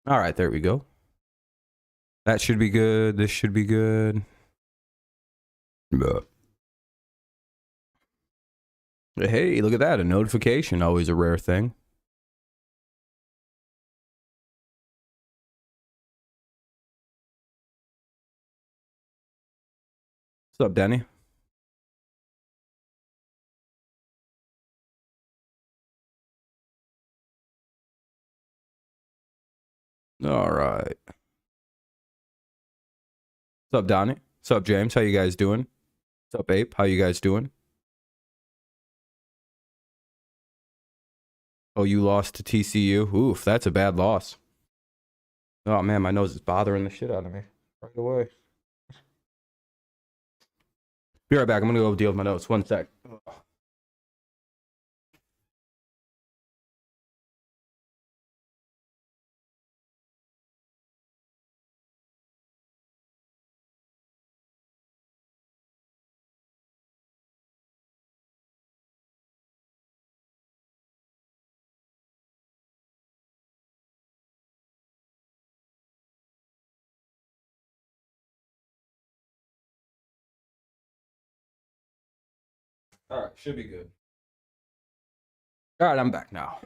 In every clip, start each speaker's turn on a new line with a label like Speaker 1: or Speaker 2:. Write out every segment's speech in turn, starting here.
Speaker 1: All right, there we go. That should be good. This should be good. Hey, look at that. A notification. Always a rare thing. What's up, Denny? All right. What's up, Donnie? What's up, James? How you guys doing? What's up, Ape? How you guys doing? Oh, you lost to TCU? Oof, that's a bad loss. Oh, man, my nose is bothering the shit out of me. Right away. Be right back. I'm going to go deal with my nose. One sec. All right, should be good. All right, I'm back now.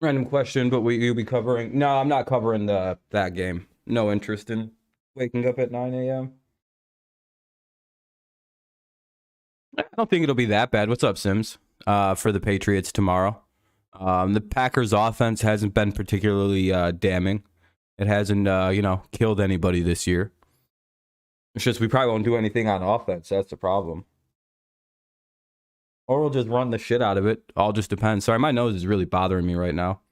Speaker 1: Random question, but you'll be covering... No, I'm not covering that game. No interest in waking up at 9 a.m. I don't think it'll be that bad. What's up, Sims? For the Patriots tomorrow. The Packers offense hasn't been particularly damning. It hasn't, killed anybody this year. It's just we probably won't do anything on offense. That's the problem. Or we'll just run the shit out of it. All just depends. Sorry, my nose is really bothering me right now.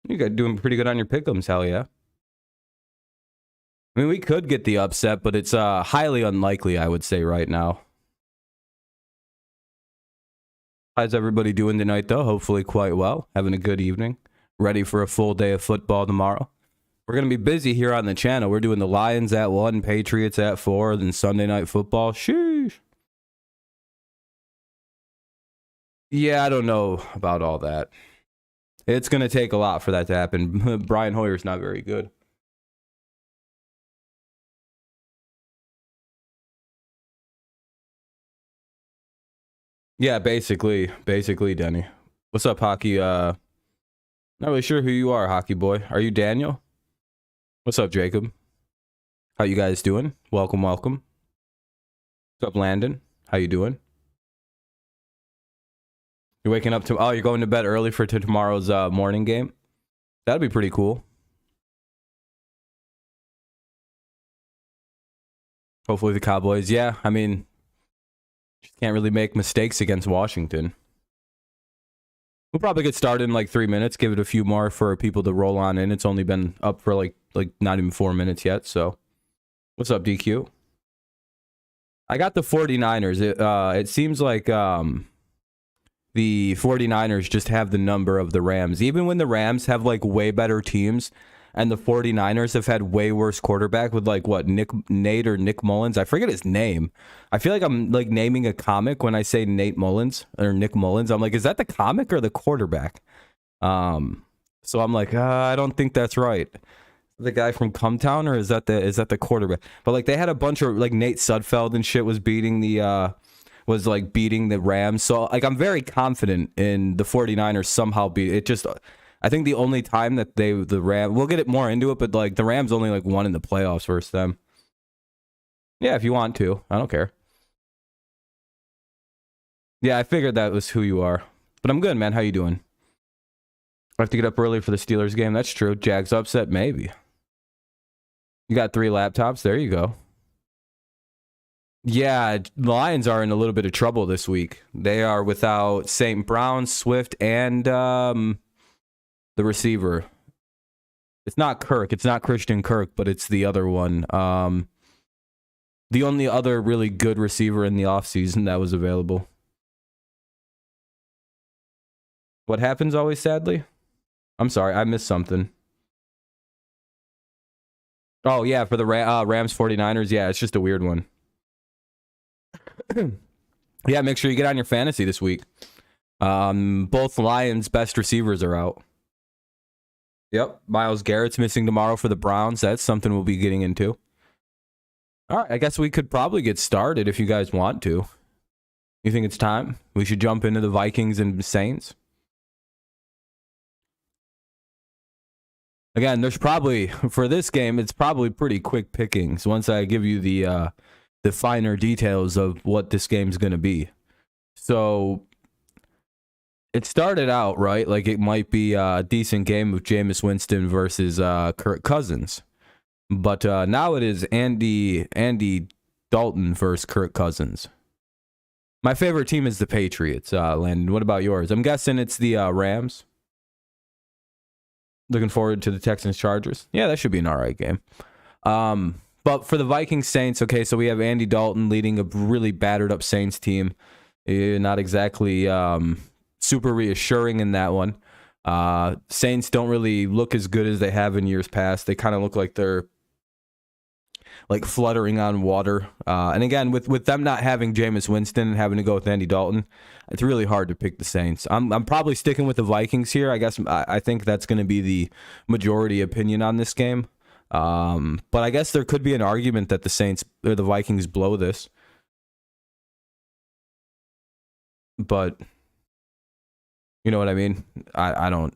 Speaker 1: You guys doing pretty good on your pick'ems, hell yeah. I mean, we could get the upset, but it's highly unlikely, I would say, right now. How's everybody doing tonight, though? Hopefully quite well. Having a good evening. Ready for a full day of football tomorrow. We're going to be busy here on the channel. We're doing the Lions at 1, Patriots at 4, then Sunday Night Football. Sheesh. Yeah, I don't know about all that. It's going to take a lot for that to happen. Brian Hoyer's not very good. Yeah, basically, Denny. What's up, Hockey? Not really sure who you are, Hockey Boy. Are you Daniel? What's up, Jacob? How you guys doing? Welcome. What's up, Landon? How you doing? You're waking up to... Oh, you're going to bed early for tomorrow's morning game? That'd be pretty cool. Hopefully the Cowboys... Yeah, I mean... Just can't really make mistakes against Washington. We'll probably get started in like 3 minutes. Give it a few more for people to roll on in. It's only been up for like not even 4 minutes yet, so... What's up, DQ? I got the 49ers. It seems like... the 49ers just have the number of the Rams. Even when the Rams have like way better teams and the 49ers have had way worse quarterback with like what, Nick Mullins. I forget his name. I feel like I'm like naming a comic when I say Nate Mullins or Nick Mullins. I'm like, is that the comic or the quarterback? So I'm like, I don't think that's right. The guy from Cumtown, or is that the quarterback? But like they had a bunch of like Nate Sudfeld and shit was beating the Rams. So like I'm very confident in the 49ers somehow beat it. Just I think the only time that the Rams, we'll get it more into it, but like the Rams only like won in the playoffs versus them. Yeah, if you want to. I don't care. Yeah, I figured that was who you are. But I'm good, man. How you doing? I have to get up early for the Steelers game. That's true. Jags upset, maybe. You got 3 laptops. There you go. Yeah, Lions are in a little bit of trouble this week. They are without St. Brown, Swift, and the receiver. It's not Kirk. It's not Christian Kirk, but it's the other one. The only other really good receiver in the offseason that was available. What happens always, sadly? I'm sorry, I missed something. Oh, yeah, for the Rams 49ers. Yeah, it's just a weird one. Yeah, make sure you get on your fantasy this week. Both Lions' best receivers are out. Yep. Myles Garrett's missing tomorrow for the Browns. That's something we'll be getting into. All right. I guess we could probably get started if you guys want to. You think it's time? We should jump into the Vikings and Saints. Again, there's probably, for this game, it's probably pretty quick pickings once I give you the finer details of what this game's going to be. So it started out, right, like it might be a decent game of Jameis Winston versus Kirk Cousins. But now it is Andy Dalton versus Kirk Cousins. My favorite team is the Patriots, Landon. What about yours? I'm guessing it's the Rams. Looking forward to the Texans-Chargers. Yeah, that should be an all right game. But for the Vikings-Saints, okay, so we have Andy Dalton leading a really battered-up Saints team. Not exactly super reassuring in that one. Saints don't really look as good as they have in years past. They kind of look like they're like fluttering on water. And again, with them not having Jameis Winston and having to go with Andy Dalton, it's really hard to pick the Saints. I'm probably sticking with the Vikings here. I guess I think that's going to be the majority opinion on this game. But I guess there could be an argument that the Saints or the Vikings blow this. But you know what I mean? I don't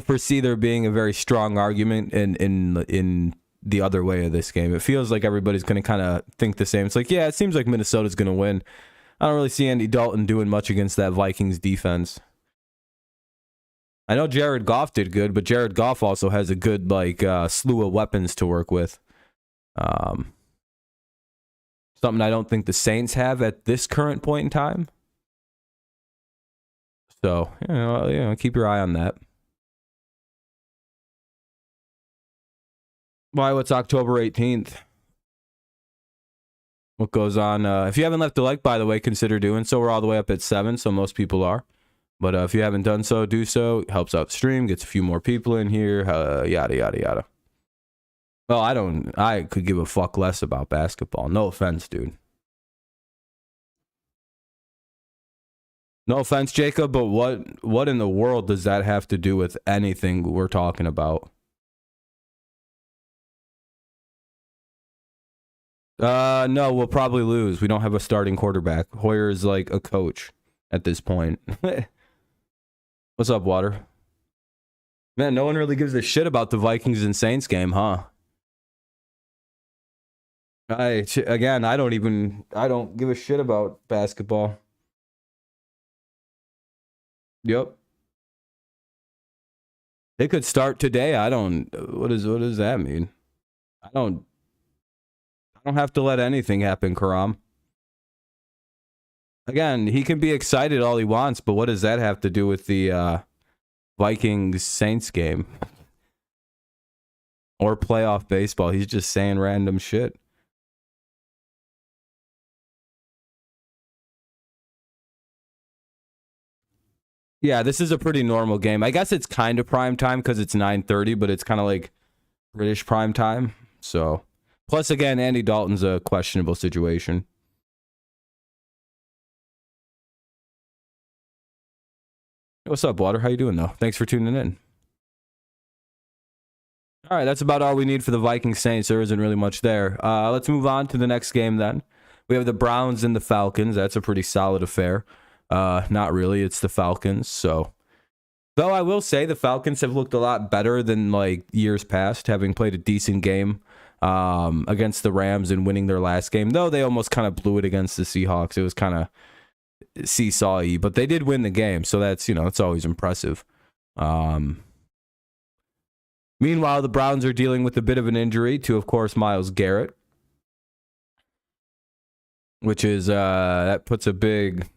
Speaker 1: foresee there being a very strong argument in the other way of this game. It feels like everybody's going to kind of think the same. It's like, yeah, it seems like Minnesota's going to win. I don't really see Andy Dalton doing much against that Vikings defense. I know Jared Goff did good, but Jared Goff also has a good slew of weapons to work with. Something I don't think the Saints have at this current point in time. So, keep your eye on that. Why? What's October 18th? What goes on? If you haven't left a like, by the way, consider doing so. We're all the way up at 7, so most people are. But if you haven't done so, do so. It helps out the stream, gets a few more people in here, yada, yada, yada. Well, I could give a fuck less about basketball. No offense, dude. No offense, Jacob, but what in the world does that have to do with anything we're talking about? No, we'll probably lose. We don't have a starting quarterback. Hoyer is like a coach at this point. What's up, Water? Man, no one really gives a shit about the Vikings and Saints game, huh? I don't give a shit about basketball. Yep. They could start today. What does that mean? I don't have to let anything happen, Karam. Again, he can be excited all he wants, but what does that have to do with the Vikings Saints game? Or playoff baseball? He's just saying random shit. Yeah, this is a pretty normal game. I guess it's kind of prime time because it's 9:30, but it's kind of like British prime time. So, plus again, Andy Dalton's a questionable situation. What's up, Water? How you doing, though? Thanks for tuning in. All right, that's about all we need for the Vikings Saints. There isn't really much there. Let's move on to the next game then. We have the Browns and the Falcons. That's a pretty solid affair. Not really. It's the Falcons. So, though I will say the Falcons have looked a lot better than like years past, having played a decent game against the Rams and winning their last game. Though they almost kind of blew it against the Seahawks. It was kind of seesaw-y, but they did win the game. So that's, it's always impressive. Meanwhile, the Browns are dealing with a bit of an injury to, of course, Myles Garrett, which is that puts a big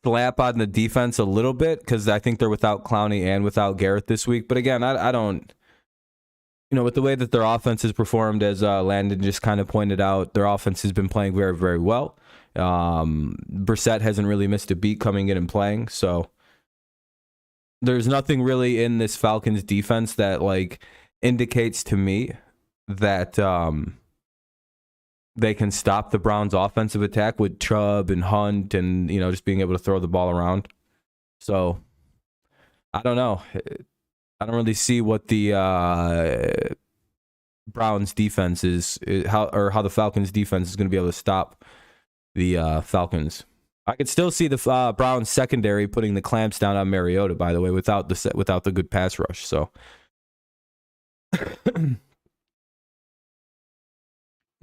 Speaker 1: slap on the defense a little bit because I think they're without Clowney and without Garrett this week. But again, I don't, with the way that their offense has performed, as Landon just kind of pointed out, their offense has been playing very, very well. Brissett hasn't really missed a beat coming in and playing, so there's nothing really in this Falcons defense that like indicates to me that they can stop the Browns' offensive attack with Chubb and Hunt and just being able to throw the ball around. So I don't know. I don't really see what the Browns defense is how the Falcons defense is going to be able to stop the Falcons. I could still see the Browns secondary putting the clamps down on Mariota, by the way, without the good pass rush. So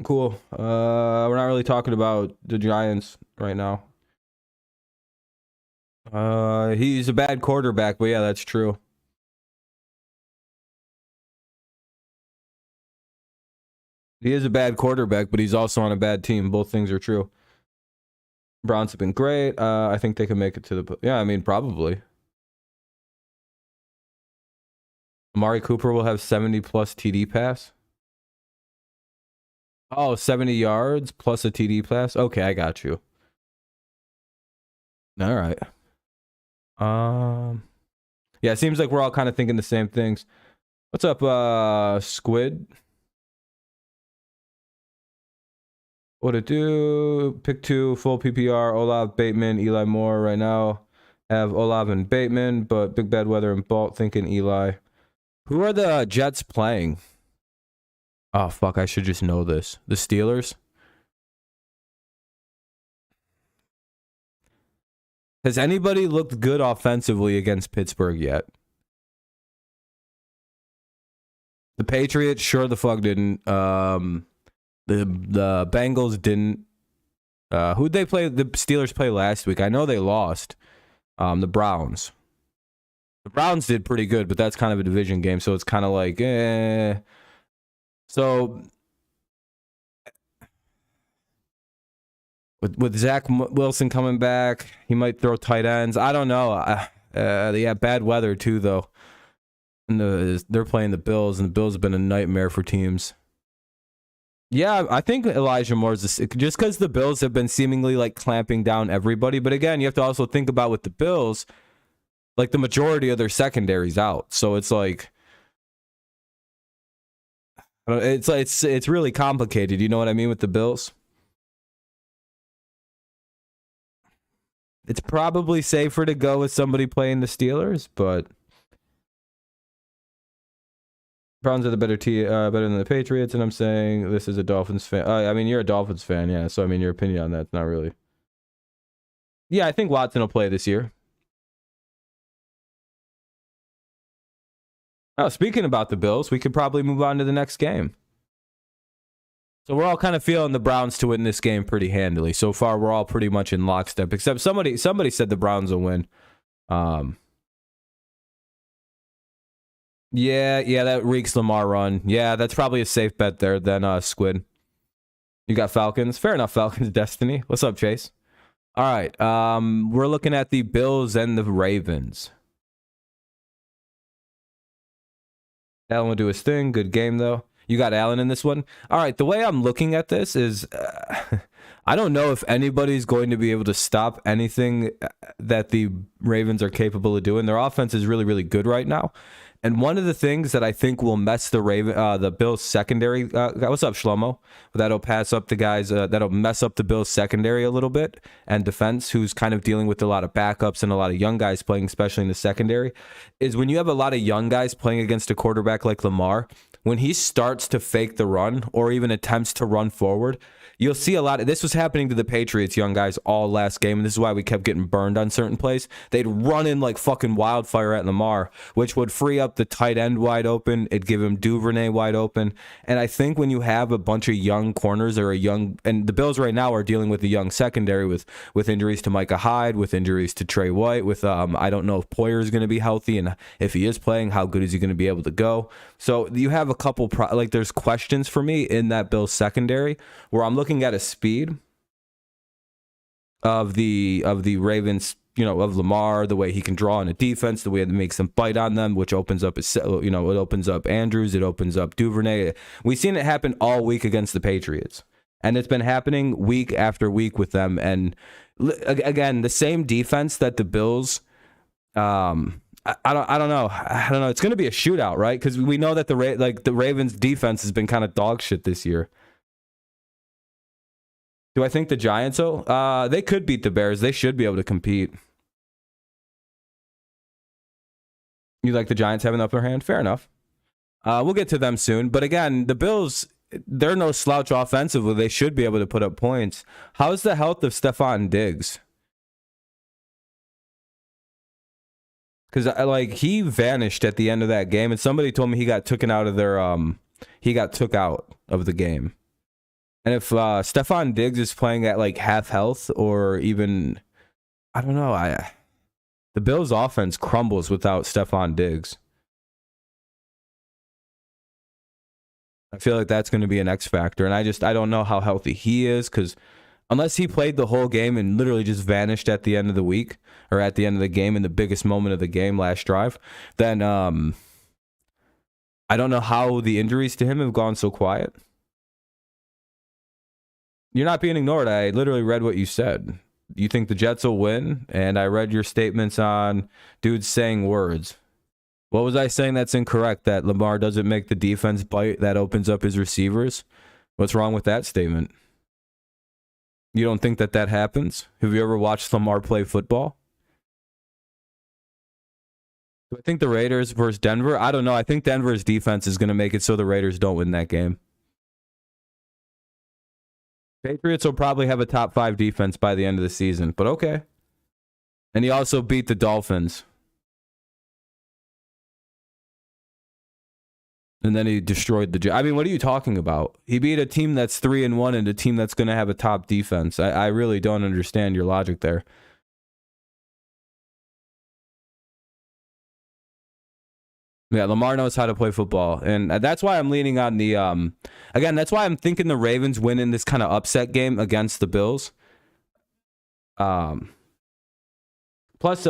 Speaker 1: cool. We're not really talking about the Giants right now. He's a bad quarterback, but yeah, that's true. He is a bad quarterback, but he's also on a bad team. Both things are true. Browns have been great. I think they can make it to the... Yeah, I mean, probably. Amari Cooper will have 70-plus TD pass. Oh, 70 yards plus a TD pass? Okay, I got you. All right. Yeah, it seems like we're all kind of thinking the same things. What's up, Squid? What it do? Pick 2, full PPR, Olav, Bateman, Eli Moore. Right now, have Olav and Bateman, but Big Bad Weather and Bolt thinking Eli. Who are the Jets playing? Oh, fuck, I should just know this. The Steelers? Has anybody looked good offensively against Pittsburgh yet? The Patriots sure the fuck didn't. The Bengals didn't. Who'd they play? The Steelers play last week. I know they lost. The Browns. The Browns did pretty good, but that's kind of a division game, so it's kind of like, eh. So with Zach Wilson coming back, he might throw tight ends. I don't know. They have bad weather too, though. And they're playing the Bills, and the Bills have been a nightmare for teams. Yeah, I think Elijah Moore's just because the Bills have been seemingly like clamping down everybody. But again, you have to also think about with the Bills, like the majority of their secondary's out. So it's like, it's really complicated. You know what I mean with the Bills? It's probably safer to go with somebody playing the Steelers, but Browns are the better than the Patriots, and I'm saying this is a Dolphins fan. I mean, you're a Dolphins fan, yeah. So I mean, your opinion on that's not really. Yeah, I think Watson will play this year. Oh, speaking about the Bills, we could probably move on to the next game. So we're all kind of feeling the Browns to win this game pretty handily. So far, we're all pretty much in lockstep, except somebody said the Browns will win. Yeah, that reeks Lamar run. Yeah, that's probably a safe bet there than Squid. You got Falcons. Fair enough, Falcons Destiny. What's up, Chase? All right. We're looking at the Bills and the Ravens. Allen will do his thing. Good game, though. You got Allen in this one? All right, the way I'm looking at this is I don't know if anybody's going to be able to stop anything that the Ravens are capable of doing. Their offense is really, really good right now. And one of the things that I think will mess the Bills secondary, what's up, Shlomo? That'll pass up the guys, that'll mess up the Bills secondary a little bit, and defense, who's kind of dealing with a lot of backups and a lot of young guys playing, especially in the secondary, is when you have a lot of young guys playing against a quarterback like Lamar, when he starts to fake the run or even attempts to run forward, you'll see a lot of this was happening to the Patriots young guys all last game, and this is why we kept getting burned on certain plays. They'd run in like fucking wildfire at Lamar, which would free up the tight end wide open. It'd give him Duvernay wide open. And I think when you have a bunch of young corners or and the Bills right now are dealing with a young secondary with injuries to Micah Hyde, with injuries to Trey White, with I don't know if Poyer is going to be healthy, and if he is playing, how good is he going to be able to go? So you have a couple there's questions for me in that Bills secondary where I'm looking at a speed of the Ravens, of Lamar, the way he can draw on a defense, the way it makes them bite on them, which opens up it opens up Andrews, it opens up Duvernay. We've seen it happen all week against the Patriots, and it's been happening week after week with them. And again, the same defense that the Bills. I don't know. It's going to be a shootout, right? Because we know that the Ravens defense has been kind of dog shit this year. Do I think the Giants, they could beat the Bears. They should be able to compete. You like the Giants having the upper hand? Fair enough. We'll get to them soon. But again, the Bills, they're no slouch offensively. They should be able to put up points. How's the health of Stephon Diggs? Because like he vanished at the end of that game, and somebody told me he got taken out of their he got took out of the game. And if Stephon Diggs is playing at like half health or even, I don't know, the Bills' offense crumbles without Stephon Diggs. I feel like that's going to be an X factor, and I don't know how healthy he is, because unless he played the whole game and literally just vanished at the end of the week or at the end of the game in the biggest moment of the game, last drive, then I don't know how the injuries to him have gone so quiet. You're not being ignored. I literally read what you said. You think the Jets will win, and I read your statements on dudes saying words. What was I saying that's incorrect? That Lamar doesn't make the defense bite, that opens up his receivers? What's wrong with that statement? You don't think that happens? Have you ever watched Lamar play football? Do I think the Raiders versus Denver? I don't know. I think Denver's defense is going to make it so the Raiders don't win that game. Patriots will probably have a top 5 defense by the end of the season, but okay. And he also beat the Dolphins. And then he destroyed the... I mean, what are you talking about? He beat a team that's 3-1 and a team that's going to have a top defense. I really don't understand your logic there. Yeah, Lamar knows how to play football. And that's why I'm leaning on the... Again, that's why I'm thinking the Ravens win in this kind of upset game against the Bills. Plus,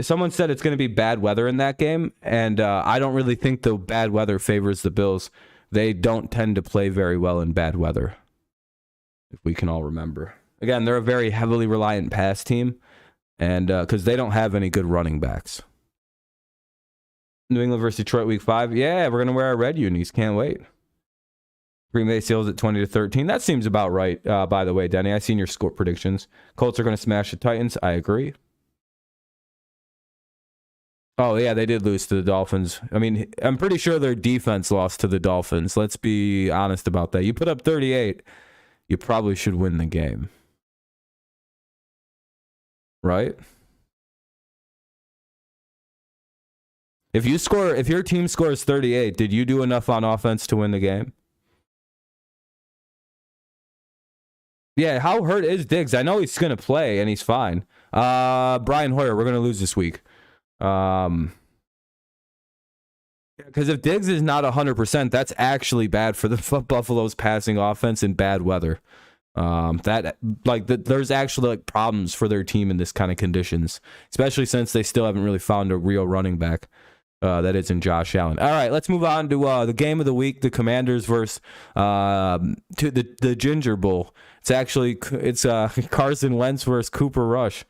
Speaker 1: someone said it's going to be bad weather in that game, and I don't really think the bad weather favors the Bills. They don't tend to play very well in bad weather, if we can all remember. Again, they're a very heavily reliant pass team, and because they don't have any good running backs. New England versus Detroit Week 5. Yeah, we're going to wear our red unis. Can't wait. Green Bay Seals at 20-13. That seems about right, by the way, Denny. I seen your score predictions. Colts are going to smash the Titans. I agree. Oh, yeah, they did lose to the Dolphins. I mean, I'm pretty sure their defense lost to the Dolphins. Let's be honest about that. You put up 38, you probably should win the game. Right? If your team scores 38, did you do enough on offense to win the game? Yeah, how hurt is Diggs? I know he's going to play, and he's fine. Brian Hoyer, we're going to lose this week. Because if Diggs is not 100%, that's actually bad for the Buffalo's passing offense in bad weather. There's actually problems for their team in this kind of conditions, especially since they still haven't really found a real running back that isn't Josh Allen. All right, let's move on to the game of the week: the Commanders versus to the Ginger Bowl. It's Carson Wentz versus Cooper Rush.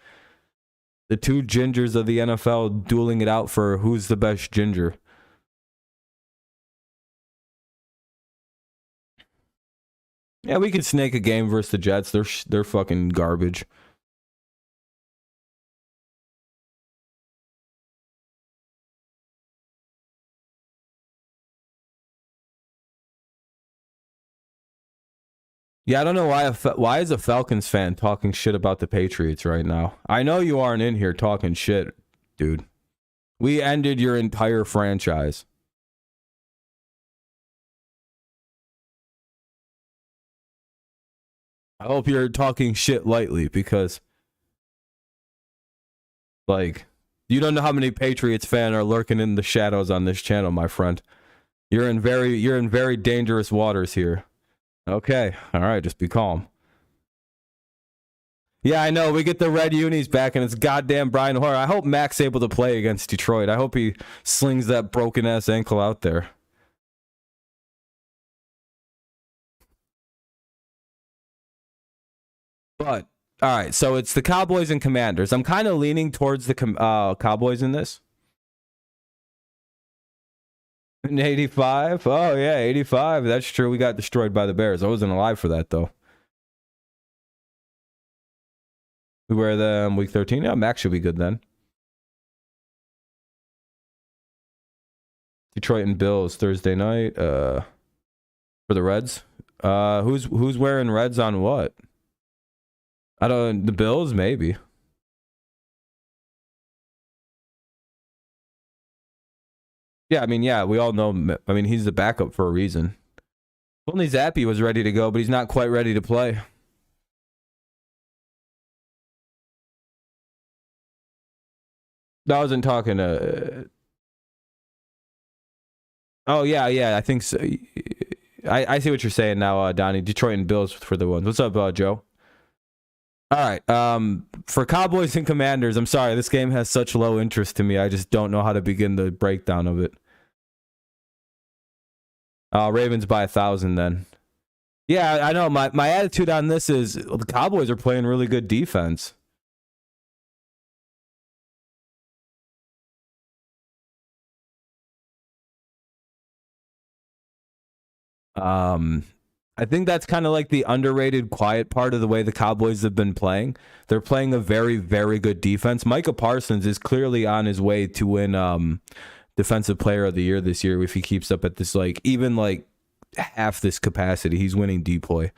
Speaker 1: The two gingers of the NFL dueling it out for who's the best ginger. Yeah, we could snake a game versus the Jets. They're fucking garbage. Yeah, I don't know why is a Falcons fan talking shit about the Patriots right now. I know you aren't in here talking shit, dude. We ended your entire franchise. I hope you're talking shit lightly, because you don't know how many Patriots fans are lurking in the shadows on this channel, my friend. You're in very dangerous waters here. Okay, all right, just be calm. Yeah, I know. We get the red unis back, and it's goddamn Brian Hoyer. I hope Mac's able to play against Detroit. I hope he slings that broken-ass ankle out there. But, all right, so it's the Cowboys and Commanders. I'm kind of leaning towards the Cowboys in this. In 85? Oh, yeah, 85. That's true. We got destroyed by the Bears. I wasn't alive for that, though. We wear them week 13. Yeah, Max should be good then. Detroit and Bills Thursday night. For the Reds. Who's wearing Reds on what? I don't. The Bills maybe. Yeah, I mean, yeah, we all know. I mean, he's the backup for a reason. Only Zappy was ready to go, but he's not quite ready to play. I wasn't talking to. Oh yeah. I think so. I see what you're saying now, Donnie. Detroit and Bills for the ones. What's up, Joe? All right. For Cowboys and Commanders, I'm sorry. This game has such low interest to me. I just don't know how to begin the breakdown of it. Ravens by 1,000 then. Yeah, I know. My attitude on this is the Cowboys are playing really good defense. I think that's kind of like the underrated quiet part of the way the Cowboys have been playing. They're playing a very, very good defense. Micah Parsons is clearly on his way to win Defensive Player of the Year this year if he keeps up at this, like, even like half this capacity. He's winning Depoy.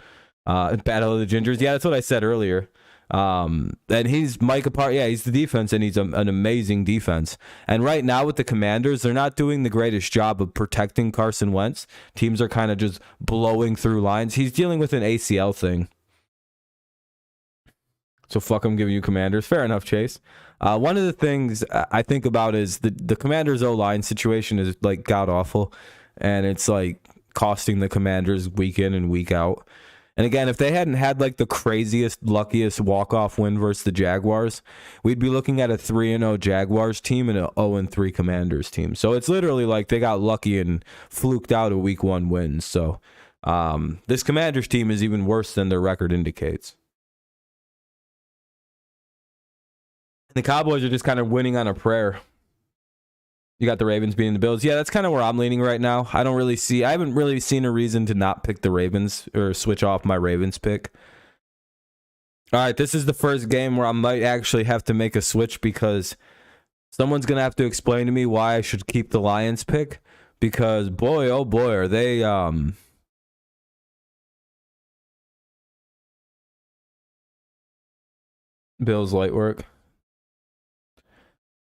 Speaker 1: Battle of the Gingers. Yeah, that's what I said earlier. And he's Micah Parsons. Yeah, he's the defense, and he's an amazing defense. And right now with the Commanders, they're not doing the greatest job of protecting Carson Wentz. Teams are kind of just blowing through lines. He's dealing with an ACL thing. So fuck, I'm giving you Commanders. Fair enough, Chase. One of the things I think about is the Commanders O-line situation is like god awful, and it's like costing the Commanders week in and week out. And again, if they hadn't had like the craziest, luckiest walk-off win versus the Jaguars, we'd be looking at a 3-0 Jaguars team and a 0-3 Commanders team. So it's literally like they got lucky and fluked out a week 1 win. So this Commanders team is even worse than their record indicates. And the Cowboys are just kind of winning on a prayer. You got the Ravens beating the Bills. Yeah, that's kind of where I'm leaning right now. I haven't really seen a reason to not pick the Ravens or switch off my Ravens pick. All right, this is the first game where I might actually have to make a switch because someone's going to have to explain to me why I should keep the Lions pick, because boy, oh boy, are they Bills light work.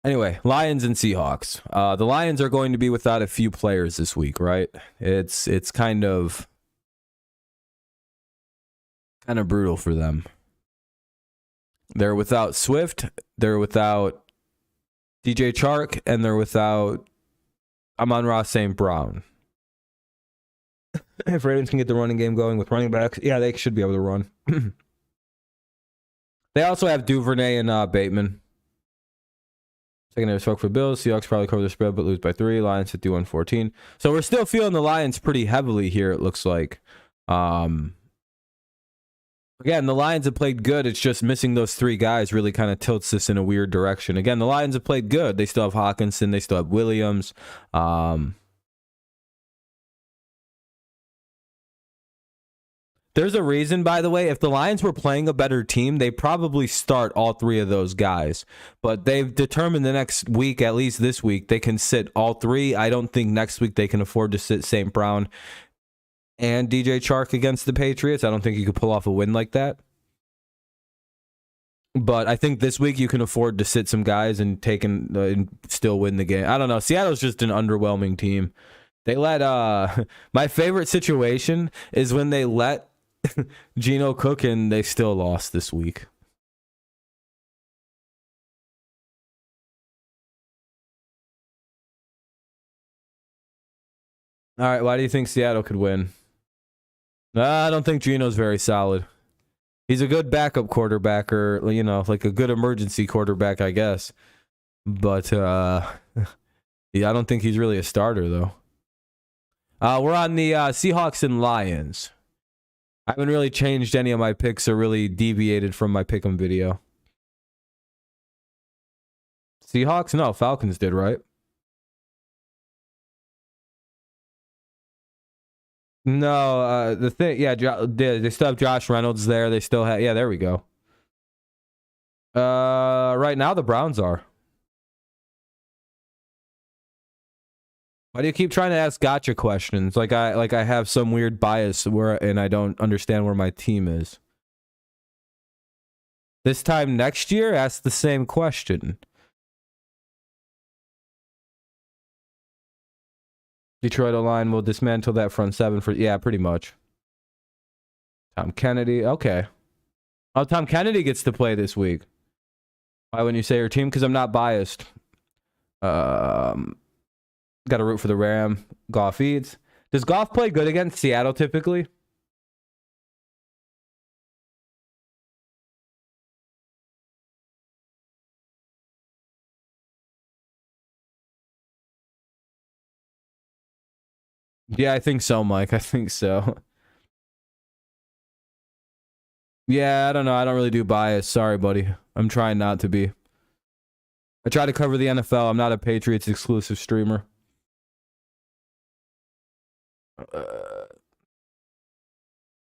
Speaker 1: Anyway, Lions and Seahawks. The Lions are going to be without a few players this week, right? It's kind of brutal for them. They're without Swift, they're without DJ Chark, and they're without Amon-Ra St. Brown. If Ravens can get the running game going with running backs, yeah, they should be able to run. They also have Duvernay and Bateman. Secondary smoke for Bills. Seahawks probably cover the spread, but lose by 3. Lions 51-14. So we're still feeling the Lions pretty heavily here, it looks like. Again, the Lions have played good. It's just missing those 3 guys really kind of tilts this in a weird direction. Again, the Lions have played good. They still have Hawkinson. They still have Williams. There's a reason, by the way, if the Lions were playing a better team, they probably start all 3 of those guys. But they've determined the next week, at least this week, they can sit all 3. I don't think next week they can afford to sit St. Brown and DJ Chark against the Patriots. I don't think you could pull off a win like that. But I think this week you can afford to sit some guys and and still win the game. I don't know. Seattle's just an underwhelming team. They let my favorite situation is when they let Geno cook and they still lost this week. All right, why do you think Seattle could win? I don't think Geno's very solid. He's a good backup quarterback, or like a good emergency quarterback, I guess. But yeah, I don't think he's really a starter though. We're on the Seahawks and Lions. I haven't really changed any of my picks or really deviated from my pick'em video. Seahawks? No, Falcons did, right? No, the thing, yeah, they still have Josh Reynolds there. They still have, yeah, there we go. Right now the Browns are. Why do you keep trying to ask gotcha questions? Like I have some weird bias and I don't understand where my team is. This time next year, ask the same question. Detroit O-line will dismantle that front seven for... Yeah, pretty much. Tom Kennedy. Okay. Oh, Tom Kennedy gets to play this week. Why wouldn't you say your team? Because I'm not biased. Got to root for the Ram. Goff eats. Does Goff play good against Seattle typically? Yeah, I think so, Mike. I think so. Yeah, I don't know. I don't really do bias. Sorry, buddy. I'm trying not to be. I try to cover the NFL. I'm not a Patriots exclusive streamer.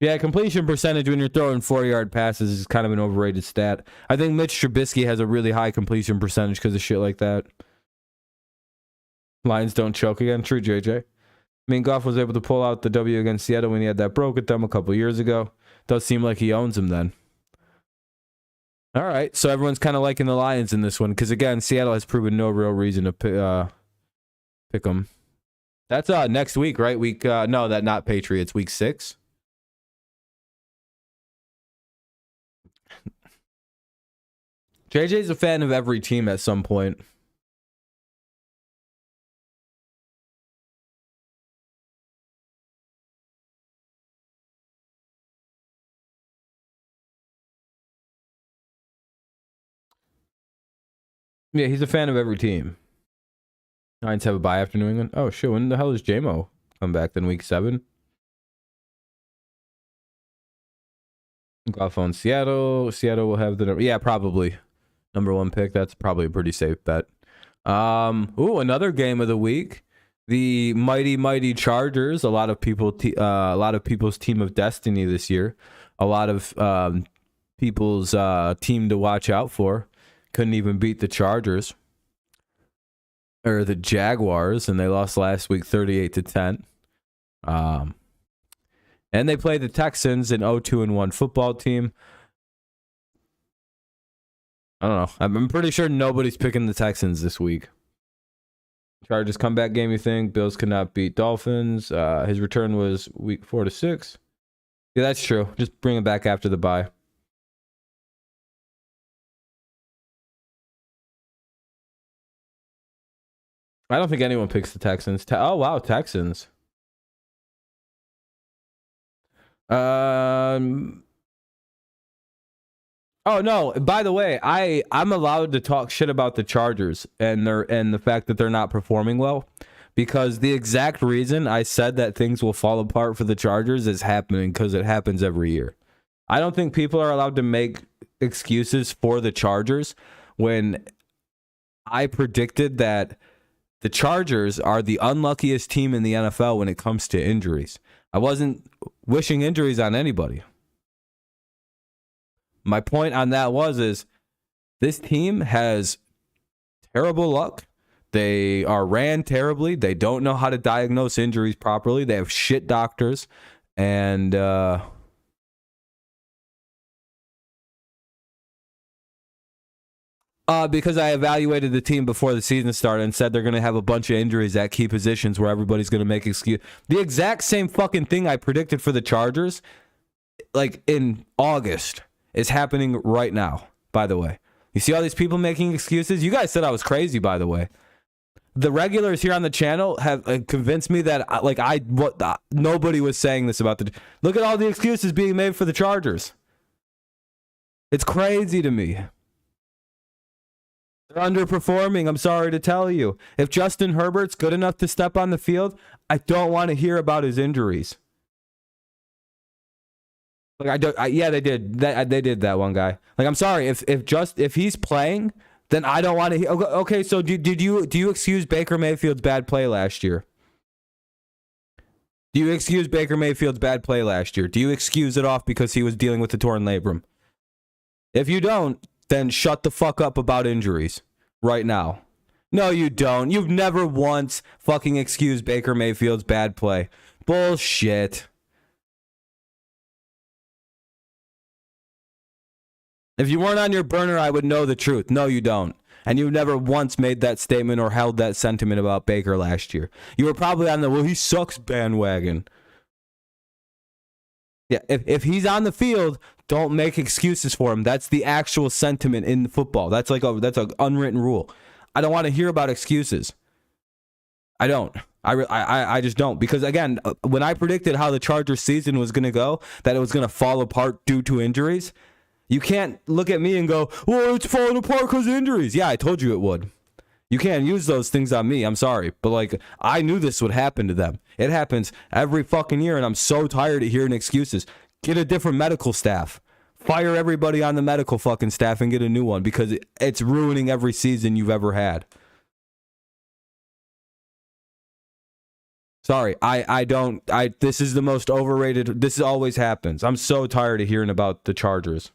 Speaker 1: Yeah, completion percentage when you're throwing 4-yard passes is kind of an overrated stat. I think Mitch Trubisky has a really high completion percentage because of shit like that. Lions don't choke again. True, JJ. I mean, Goff was able to pull out the W against Seattle when he had that broke at them a couple years ago. Does seem like he owns them then. All right, so everyone's kind of liking the Lions in this one because, again, Seattle has proven no real reason to pick them. That's next week, right? No, that not Patriots. Week 6. JJ's a fan of every team at some point. Yeah, he's a fan of every team. Lions have a bye after New England. Oh, shit. When the hell is JMO come back then? Week 7? Goff on Seattle. Seattle will have the number. Yeah, probably. Number 1 pick. That's probably a pretty safe bet. Another game of the week. The mighty Chargers. A lot of people's team of destiny this year. A lot of people's team to watch out for. Couldn't even beat the Chargers or the Jaguars, and they lost last week 38-10. And they played the Texans, an 0-2-1 football team. I don't know. I'm pretty sure nobody's picking the Texans this week. Chargers comeback game, you think? Bills could not beat Dolphins. His return was week 4 to 6. Yeah, that's true. Just bring him back after the bye. I don't think anyone picks the Texans. Oh, wow, Texans. Oh, no. By the way, I'm allowed to talk shit about the Chargers and the fact that they're not performing well because the exact reason I said that things will fall apart for the Chargers is happening because it happens every year. I don't think people are allowed to make excuses for the Chargers when I predicted that the Chargers are the unluckiest team in the NFL when it comes to injuries. I wasn't wishing injuries on anybody. My point on that is this team has terrible luck. They are ran terribly. They don't know how to diagnose injuries properly. They have shit doctors. And because I evaluated the team before the season started and said they're going to have a bunch of injuries at key positions where everybody's going to make excuse. The exact same fucking thing I predicted for the Chargers, like in August, is happening right now, by the way. You see all these people making excuses? You guys said I was crazy, by the way. The regulars here on the channel have convinced me that nobody was saying this about the... Look at all the excuses being made for the Chargers. It's crazy to me. They're underperforming, I'm sorry to tell you. If Justin Herbert's good enough to step on the field, I don't want to hear about his injuries. Like they did. They did that one guy. Like, I'm sorry, if he's playing, then I don't want to hear. Okay, so do you excuse Baker Mayfield's bad play last year? Do you excuse Baker Mayfield's bad play last year? Do you excuse it off because he was dealing with the torn labrum? If you don't, then shut the fuck up about injuries right now. No, you don't. You've never once fucking excused Baker Mayfield's bad play. Bullshit. If you weren't on your burner, I would know the truth. No, you don't. And you've never once made that statement or held that sentiment about Baker last year. You were probably on the, well, he sucks bandwagon. Yeah, if he's on the field, don't make excuses for him. That's the actual sentiment in football. That's an unwritten rule. I don't want to hear about excuses. I don't. I just don't. Because, again, when I predicted how the Chargers season was going to go, that it was going to fall apart due to injuries, you can't look at me and go, well, it's falling apart because of injuries. Yeah, I told you it would. You can't use those things on me. I'm sorry. But, like, I knew this would happen to them. It happens every fucking year, and I'm so tired of hearing excuses. Get a different medical staff. Fire everybody on the medical fucking staff and get a new one because it's ruining every season you've ever had. Sorry, this is the most overrated. This always happens. I'm so tired of hearing about the Chargers.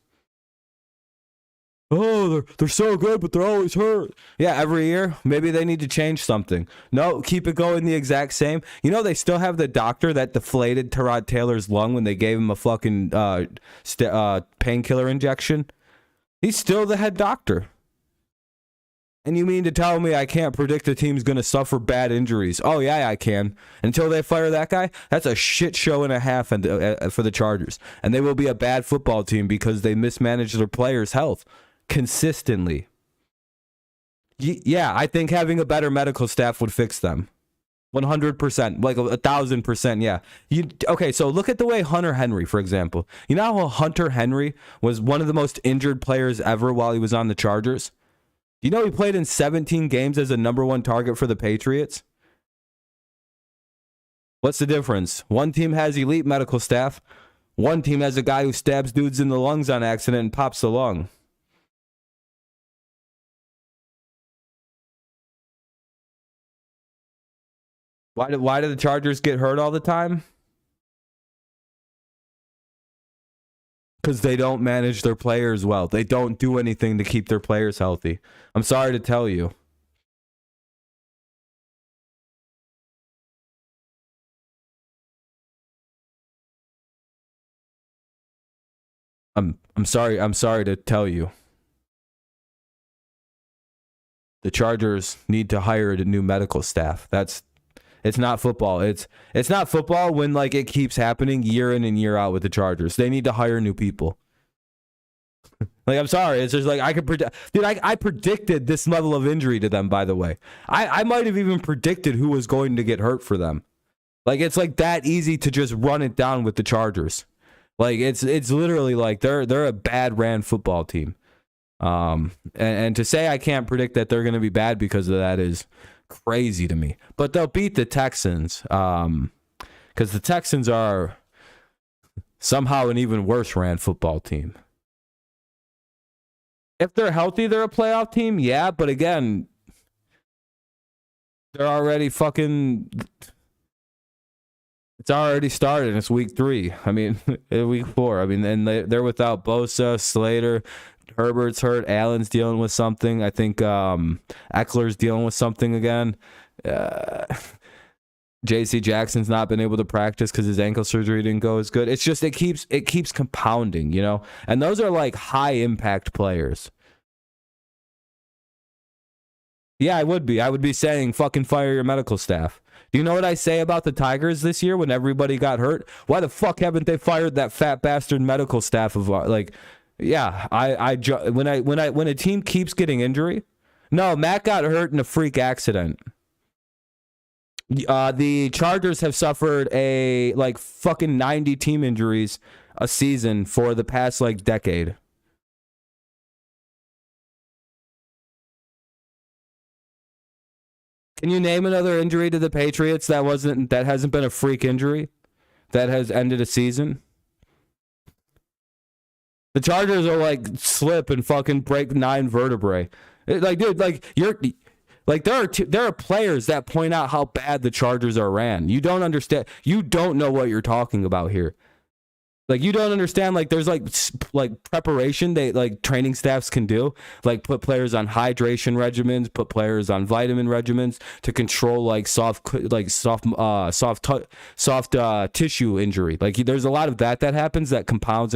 Speaker 1: Oh, they're so good, but they're always hurt. Yeah, every year. Maybe they need to change something. No, keep it going the exact same. You know, they still have the doctor that deflated Tyrod Taylor's lung when they gave him a fucking painkiller injection. He's still the head doctor. And you mean to tell me I can't predict the team's going to suffer bad injuries? Oh, yeah, I can. Until they fire that guy, that's a shit show and a half for the Chargers. And they will be a bad football team because they mismanage their players' health consistently. Yeah, I think having a better medical staff would fix them. 100%, like 1,000%, yeah. Okay, so look at the way Hunter Henry, for example. You know how Hunter Henry was one of the most injured players ever while he was on the Chargers? You know he played in 17 games as a number one target for the Patriots? What's the difference? One team has elite medical staff. One team has a guy who stabs dudes in the lungs on accident and pops the lung. Why do the Chargers get hurt all the time? Because they don't manage their players well. They don't do anything to keep their players healthy. I'm sorry to tell you. I'm sorry to tell you. The Chargers need to hire a new medical staff. It's not football. It's not football when like it keeps happening year in and year out with the Chargers. They need to hire new people. Like, I'm sorry. It's just like I could predict. Dude, I predicted this level of injury to them, by the way. I might have even predicted who was going to get hurt for them. Like, it's like that easy to just run it down with the Chargers. Like, it's literally like they're a bad ran football team. And to say I can't predict that they're going to be bad because of that is crazy to me. But they'll beat the Texans because the Texans are somehow an even worse ran football team. If they're healthy, they're a playoff team, yeah, but again, they're already fucking... It's already started. It's week 3. I mean, week 4. I mean, and they're without Bosa, Slater, Herbert's hurt. Allen's dealing with something. I think Eckler's dealing with something again. J.C. Jackson's not been able to practice because his ankle surgery didn't go as good. It's just it keeps compounding, you know. And those are like high impact players. Yeah, I would be. I would be saying fucking fire your medical staff. Do you know what I say about the Tigers this year when everybody got hurt? Why the fuck haven't they fired that fat bastard medical staff of like? Yeah, when a team keeps getting injury, no, Matt got hurt in a freak accident. The Chargers have suffered a like fucking 90 team injuries a season for the past like decade. Can you name another injury to the Patriots that hasn't been a freak injury that has ended a season? The Chargers are like slip and fucking break 9 vertebrae. Like, dude, like there are players that point out how bad the Chargers are ran. You don't understand. You don't know what you're talking about here. Like, you don't understand, like, there's like preparation they like training staffs can do, like put players on hydration regimens, put players on vitamin regimens to control like soft tissue injury. Like, there's a lot of that happens that compounds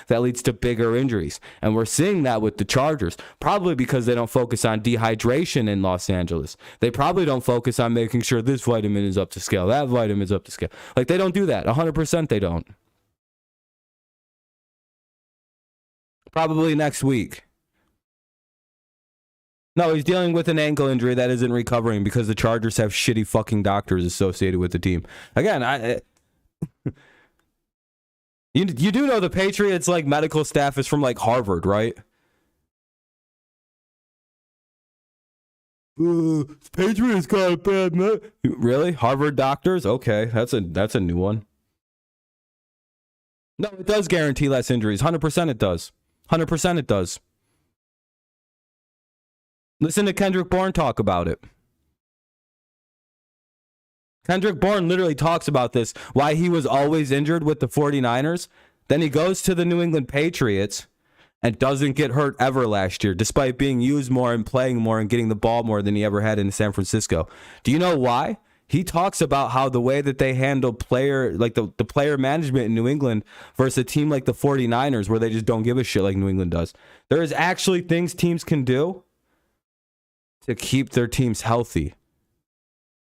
Speaker 1: that leads to bigger injuries. And we're seeing that with the Chargers, probably because they don't focus on dehydration in Los Angeles. They probably don't focus on making sure this vitamin is up to scale, that vitamin is up to scale. Like, they don't do that. 100% they don't. Probably next week. No, he's dealing with an ankle injury that isn't recovering because the Chargers have shitty fucking doctors associated with the team. Again, you do know the Patriots like medical staff is from like Harvard, right? Patriots got a bad Really? Harvard doctors? Okay, that's a new one. No, it does guarantee less injuries. 100% it does. 100% it does. Listen to Kendrick Bourne talk about it. Kendrick Bourne literally talks about this, why he was always injured with the 49ers. Then he goes to the New England Patriots and doesn't get hurt ever last year, despite being used more and playing more and getting the ball more than he ever had in San Francisco. Do you know why? He talks about how the way that they handle player, like the player management in New England versus a team like the 49ers, where they just don't give a shit like New England does. There is actually things teams can do to keep their teams healthy.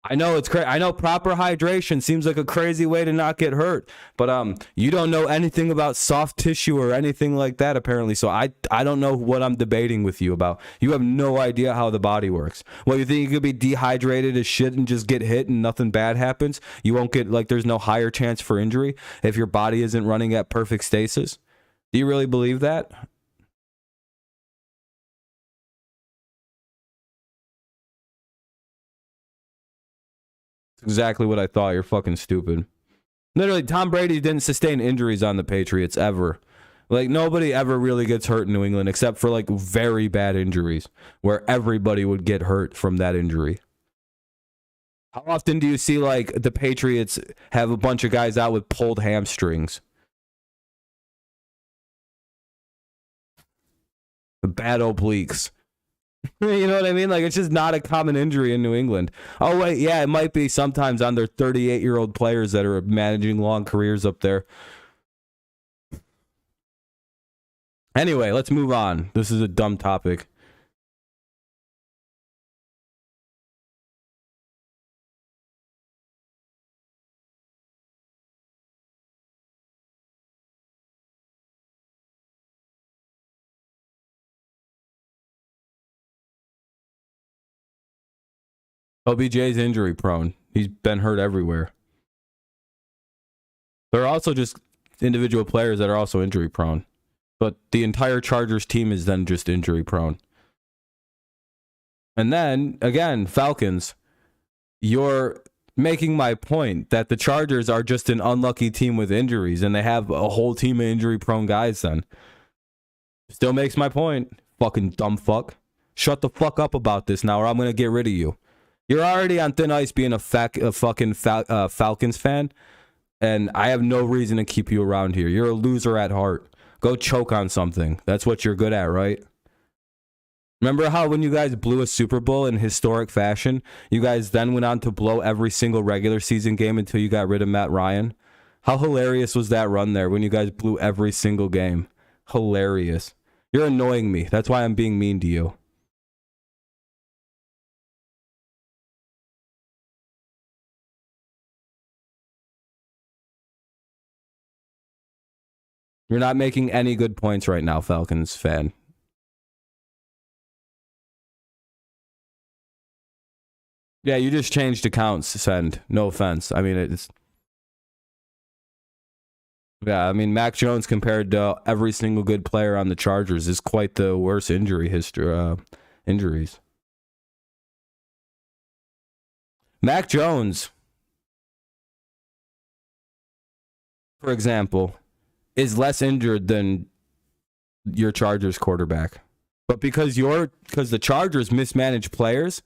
Speaker 1: I know it's crazy. I know proper hydration seems like a crazy way to not get hurt, but you don't know anything about soft tissue or anything like that apparently. So I don't know what I'm debating with you about. You have no idea how the body works. Well, you think you could be dehydrated as shit and just get hit and nothing bad happens? You won't get, like, there's no higher chance for injury if your body isn't running at perfect stasis? Do you really believe that? Exactly what I thought. You're fucking stupid. Literally, Tom Brady didn't sustain injuries on the Patriots ever. Like, nobody ever really gets hurt in New England except for like very bad injuries where everybody would get hurt from that injury. How often do you see like the Patriots have a bunch of guys out with pulled hamstrings? Bad obliques. You know what I mean? Like, it's just not a common injury in New England. Oh, wait, yeah, it might be sometimes on their 38-year-old players that are managing long careers up there. Anyway, let's move on. This is a dumb topic. OBJ's injury prone. He's been hurt everywhere. There are also just individual players that are also injury prone. But the entire Chargers team is then just injury prone. And then, again, Falcons, you're making my point that the Chargers are just an unlucky team with injuries, and they have a whole team of injury prone guys then. Still makes my point. Fucking dumb fuck. Shut the fuck up about this now, or I'm going to get rid of you. You're already on thin ice being a fucking Falcons fan, and I have no reason to keep you around here. You're a loser at heart. Go choke on something. That's what you're good at, right? Remember how when you guys blew a Super Bowl in historic fashion, you guys then went on to blow every single regular season game until you got rid of Matt Ryan? How hilarious was that run there when you guys blew every single game? Hilarious. You're annoying me. That's why I'm being mean to you. You're not making any good points right now, Falcons fan. Yeah, you just changed accounts, Send. No offense. I mean, it's... Yeah, I mean, Mac Jones compared to every single good player on the Chargers is quite the worst injury history. Injuries. Mac Jones, for example, is less injured than your Chargers quarterback. But because the Chargers mismanage players,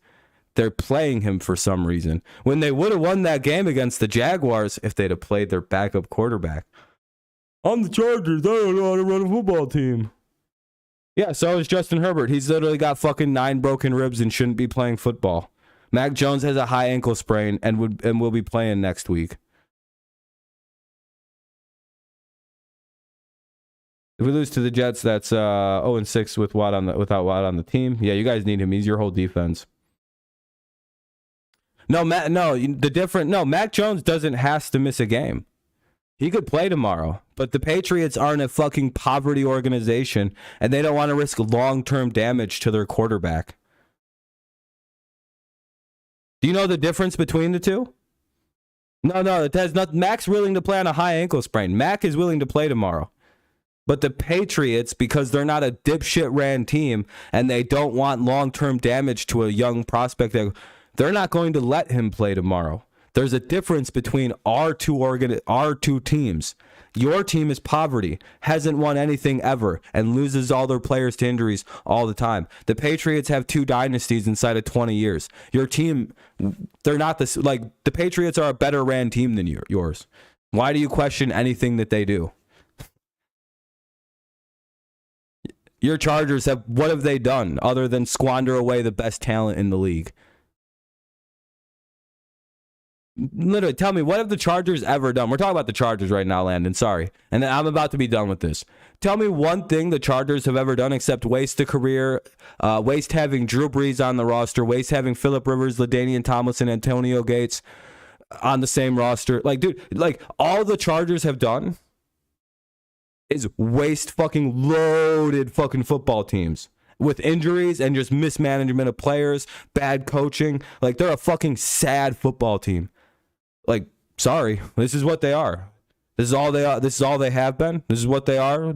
Speaker 1: they're playing him for some reason. When they would have won that game against the Jaguars if they'd have played their backup quarterback. I'm the Chargers. I don't know how to run a football team. Yeah, so is Justin Herbert. He's literally got fucking 9 broken ribs and shouldn't be playing football. Mac Jones has a high ankle sprain and will be playing next week. If we lose to the Jets, that's 0-6 with Watt without Watt on the team. Yeah, you guys need him. He's your whole defense. Mac Jones doesn't have to miss a game. He could play tomorrow, but the Patriots aren't a fucking poverty organization, and they don't want to risk long-term damage to their quarterback. Do you know the difference between the two? No, it has not. Mac's willing to play on a high ankle sprain. Mac is willing to play tomorrow. But the Patriots, because they're not a dipshit ran team, and they don't want long-term damage to a young prospect, they're not going to let him play tomorrow. There's a difference between our two teams. Your team is poverty, hasn't won anything ever, and loses all their players to injuries all the time. The Patriots have 2 dynasties inside of 20 years. Your team, they're not this. Like, the Patriots are a better ran team than yours. Why do you question anything that they do? Your Chargers what have they done other than squander away the best talent in the league? Literally, tell me, what have the Chargers ever done? We're talking about the Chargers right now, Landon. Sorry. And then I'm about to be done with this. Tell me one thing the Chargers have ever done except waste a career, waste having Drew Brees on the roster, waste having Phillip Rivers, LaDainian Tomlinson, Antonio Gates on the same roster. Like, dude, like, all the Chargers have done is waste fucking loaded fucking football teams with injuries and just mismanagement of players, bad coaching. Like, they're a fucking sad football team. Like, sorry, this is what they are. This is all they are. This is all they have been. This is what they are.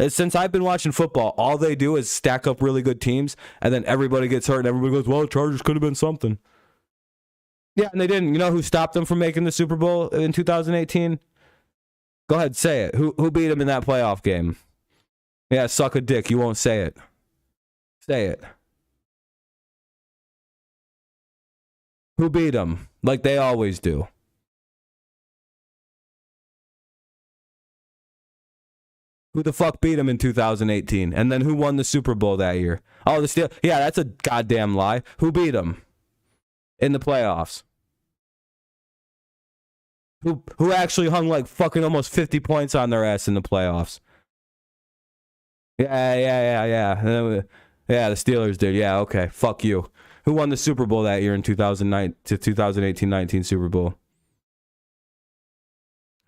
Speaker 1: Since I've been watching football, all they do is stack up really good teams, and then everybody gets hurt, and everybody goes, well, the Chargers could have been something. Yeah, and they didn't. You know who stopped them from making the Super Bowl in 2018? Go ahead, say it. Who beat them in that playoff game? Yeah, suck a dick. You won't say it. Say it. Who beat them? Like they always do. Who the fuck beat them in 2018? And then who won the Super Bowl that year? Oh, the Steelers. Yeah, that's a goddamn lie. Who beat them in the playoffs? Who actually hung like fucking almost 50 points on their ass in the playoffs? Yeah. Yeah, the Steelers did. Yeah, okay. Fuck you. Who won the Super Bowl that year in 2009 to 2018-19 Super Bowl?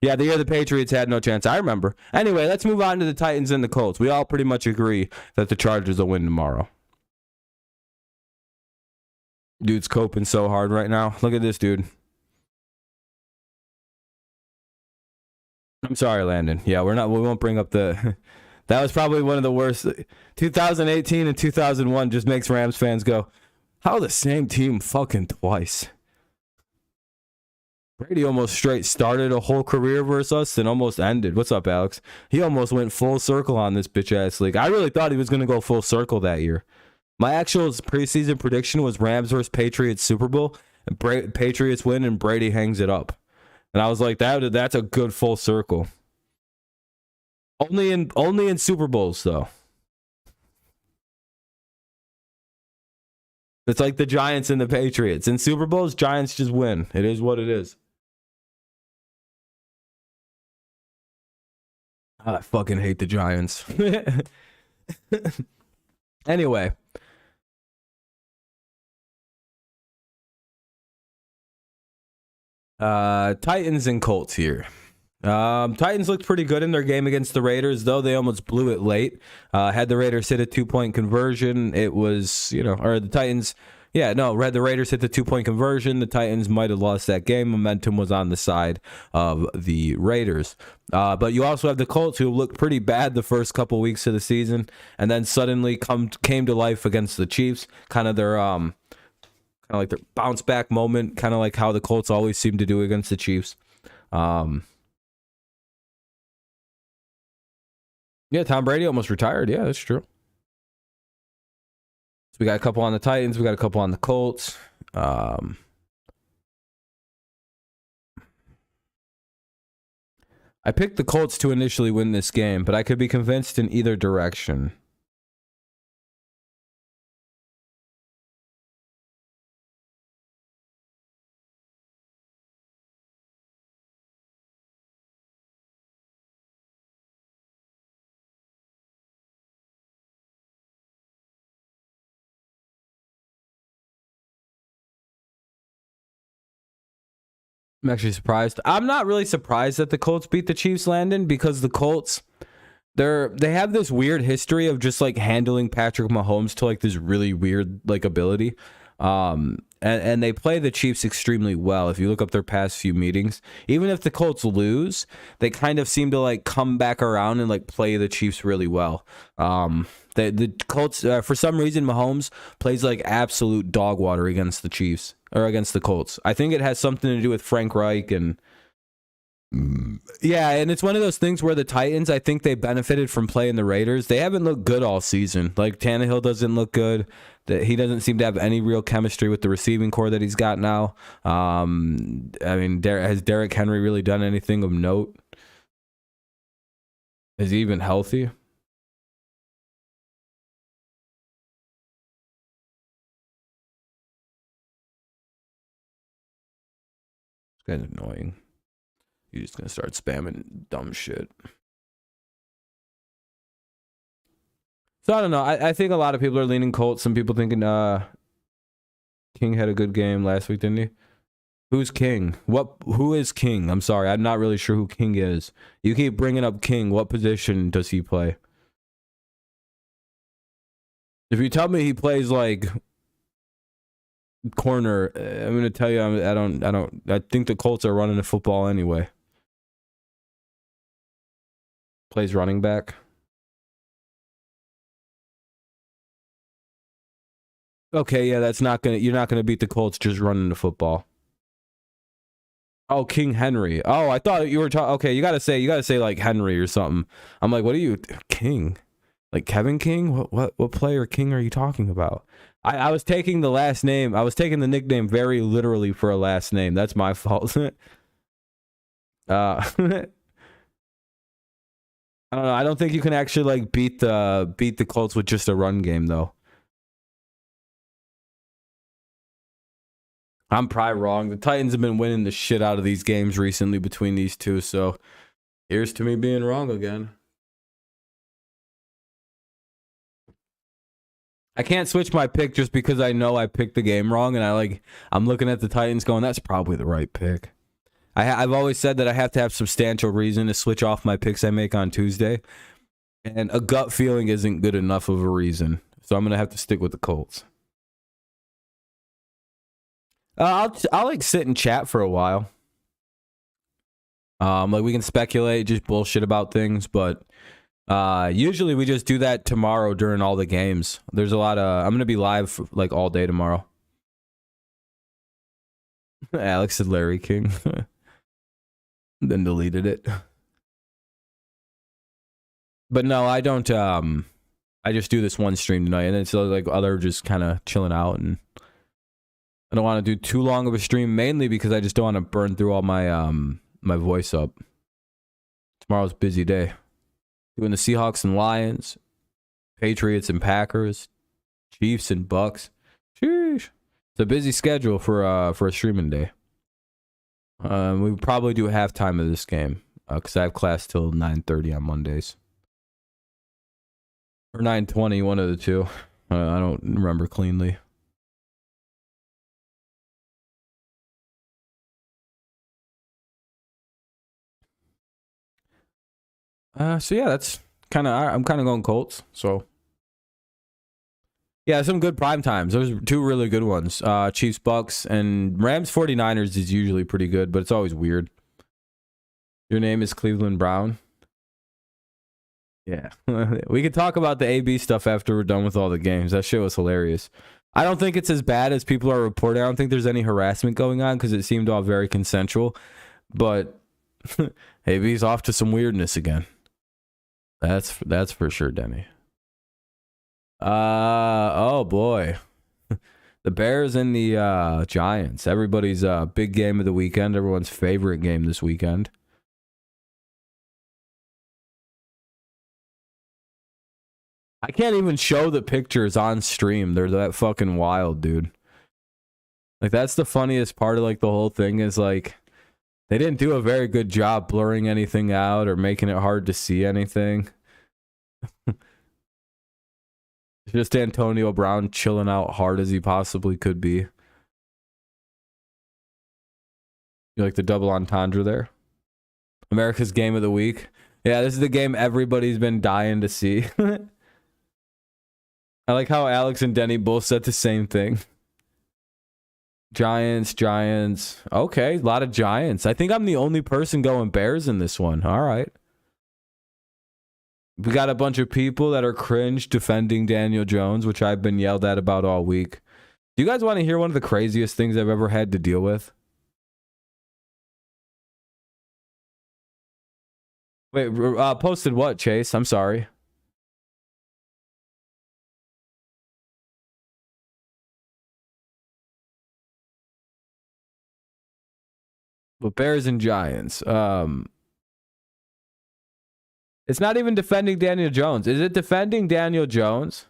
Speaker 1: Yeah, the year the Patriots had no chance. I remember. Anyway, let's move on to the Titans and the Colts. We all pretty much agree that the Chargers will win tomorrow. Dude's coping so hard right now. Look at this dude. I'm sorry, Landon. Yeah, we won't bring up the... That was probably one of the worst. 2018 and 2001 just makes Rams fans go, how the same team fucking twice? Brady almost straight started a whole career versus us and almost ended. What's up, Alex? He almost went full circle on this bitch-ass league. I really thought he was going to go full circle that year. My actual preseason prediction was Rams versus Patriots Super Bowl. And Patriots win and Brady hangs it up. And I was like, that's a good full circle. Only in Super Bowls, though. It's like the Giants and the Patriots. In Super Bowls, Giants just win. It is what it is. I fucking hate the Giants. Anyway. Titans and Colts here. Titans looked pretty good in their game against the Raiders, though they almost blew it late. Had the Raiders hit a 2-point conversion, it was, or the Titans, the Raiders hit the 2-point conversion. The Titans might have lost that game. Momentum was on the side of the Raiders. But you also have the Colts, who looked pretty bad the first couple weeks of the season, and then suddenly came to life against the Chiefs. Kind of their bounce back moment, kind of like how the Colts always seem to do against the Chiefs. Yeah, Tom Brady almost retired. Yeah, that's true. So we got a couple on the Titans. We got a couple on the Colts. I picked the Colts to initially win this game, but I could be convinced in either direction. I'm actually surprised. I'm not really surprised that the Colts beat the Chiefs, Landon, because the Colts, they have this weird history of just like handling Patrick Mahomes to like this really weird like ability. And they play the Chiefs extremely well. If you look up their past few meetings, even if the Colts lose, they kind of seem to like come back around and like play the Chiefs really well. The Colts, for some reason, Mahomes plays like absolute dog water against the Chiefs or against the Colts. I think it has something to do with Frank Reich and yeah, and it's one of those things where the Titans, I think they benefited from playing the Raiders. They haven't looked good all season. Like Tannehill doesn't look good. He doesn't seem to have any real chemistry with the receiving core that he's got now. I mean, has Derrick Henry really done anything of note? Is he even healthy? It's kind of annoying. You're just going to start spamming dumb shit. So I don't know. I think a lot of people are leaning Colts. Some people thinking King had a good game last week, didn't he? Who's King? Who is King? I'm sorry. I'm not really sure who King is. You keep bringing up King. What position does he play? If you tell me he plays like corner, I'm going to tell you I think the Colts are running the football anyway. Plays running back. Okay, yeah, you're not gonna beat the Colts just running the football. Oh, King Henry. Oh, I thought you were talking. Okay, you gotta say like Henry or something. I'm like, what are you, King? Like Kevin King? What player King are you talking about? I was taking the last name. I was taking the nickname very literally for a last name. That's my fault. I don't know. I don't think you can actually like beat the Colts with just a run game though. I'm probably wrong. The Titans have been winning the shit out of these games recently between these two, so here's to me being wrong again. I can't switch my pick just because I know I picked the game wrong, and I'm looking at the Titans going, that's probably the right pick. I've always said that I have to have substantial reason to switch off my picks I make on Tuesday, and a gut feeling isn't good enough of a reason, so I'm gonna have to stick with the Colts. I'll like sit and chat for a while. Like we can speculate, just bullshit about things, but usually we just do that tomorrow during all the games. There's a lot of I'm gonna be live like all day tomorrow. Alex said Larry King, then deleted it. But no, I don't. I just do this one stream tonight, and it's like other just kind of chilling out and. I don't want to do too long of a stream, mainly because I just don't want to burn through all my my voice up. Tomorrow's a busy day. Doing the Seahawks and Lions, Patriots and Packers, Chiefs and Bucks. Sheesh. It's a busy schedule for a streaming day. We would probably do halftime of this game because I have class till 9:30 on Mondays. Or 9:20, one of the two. I don't remember cleanly. So yeah, that's I'm kind of going Colts. So yeah, some good prime times. Those are two really good ones. Chiefs, Bucks, and Rams 49ers is usually pretty good, but it's always weird. Your name is Cleveland Brown. Yeah, we could talk about the AB stuff after we're done with all the games. That shit was hilarious. I don't think it's as bad as people are reporting. I don't think there's any harassment going on because it seemed all very consensual. But AB's off to some weirdness again. That's for sure, Denny. Oh boy. The Bears and the Giants. Everybody's big game of the weekend. Everyone's favorite game this weekend. I can't even show the pictures on stream. They're that fucking wild, dude. Like, that's the funniest part of, like, the whole thing is, like, they didn't do a very good job blurring anything out or making it hard to see anything. Just Antonio Brown chilling out hard as he possibly could be. You like the double entendre there? America's Game of the Week. Yeah, this is the game everybody's been dying to see. I like how Alex and Denny both said the same thing. Giants. Okay, a lot of Giants. I think I'm the only person going Bears in this one. All right. We got a bunch of people that are cringe defending Daniel Jones, which I've been yelled at about all week. Do you guys want to hear one of the craziest things I've ever had to deal with? Wait, posted what, Chase? I'm sorry. But Bears and Giants. It's not even defending Daniel Jones. Is it defending Daniel Jones?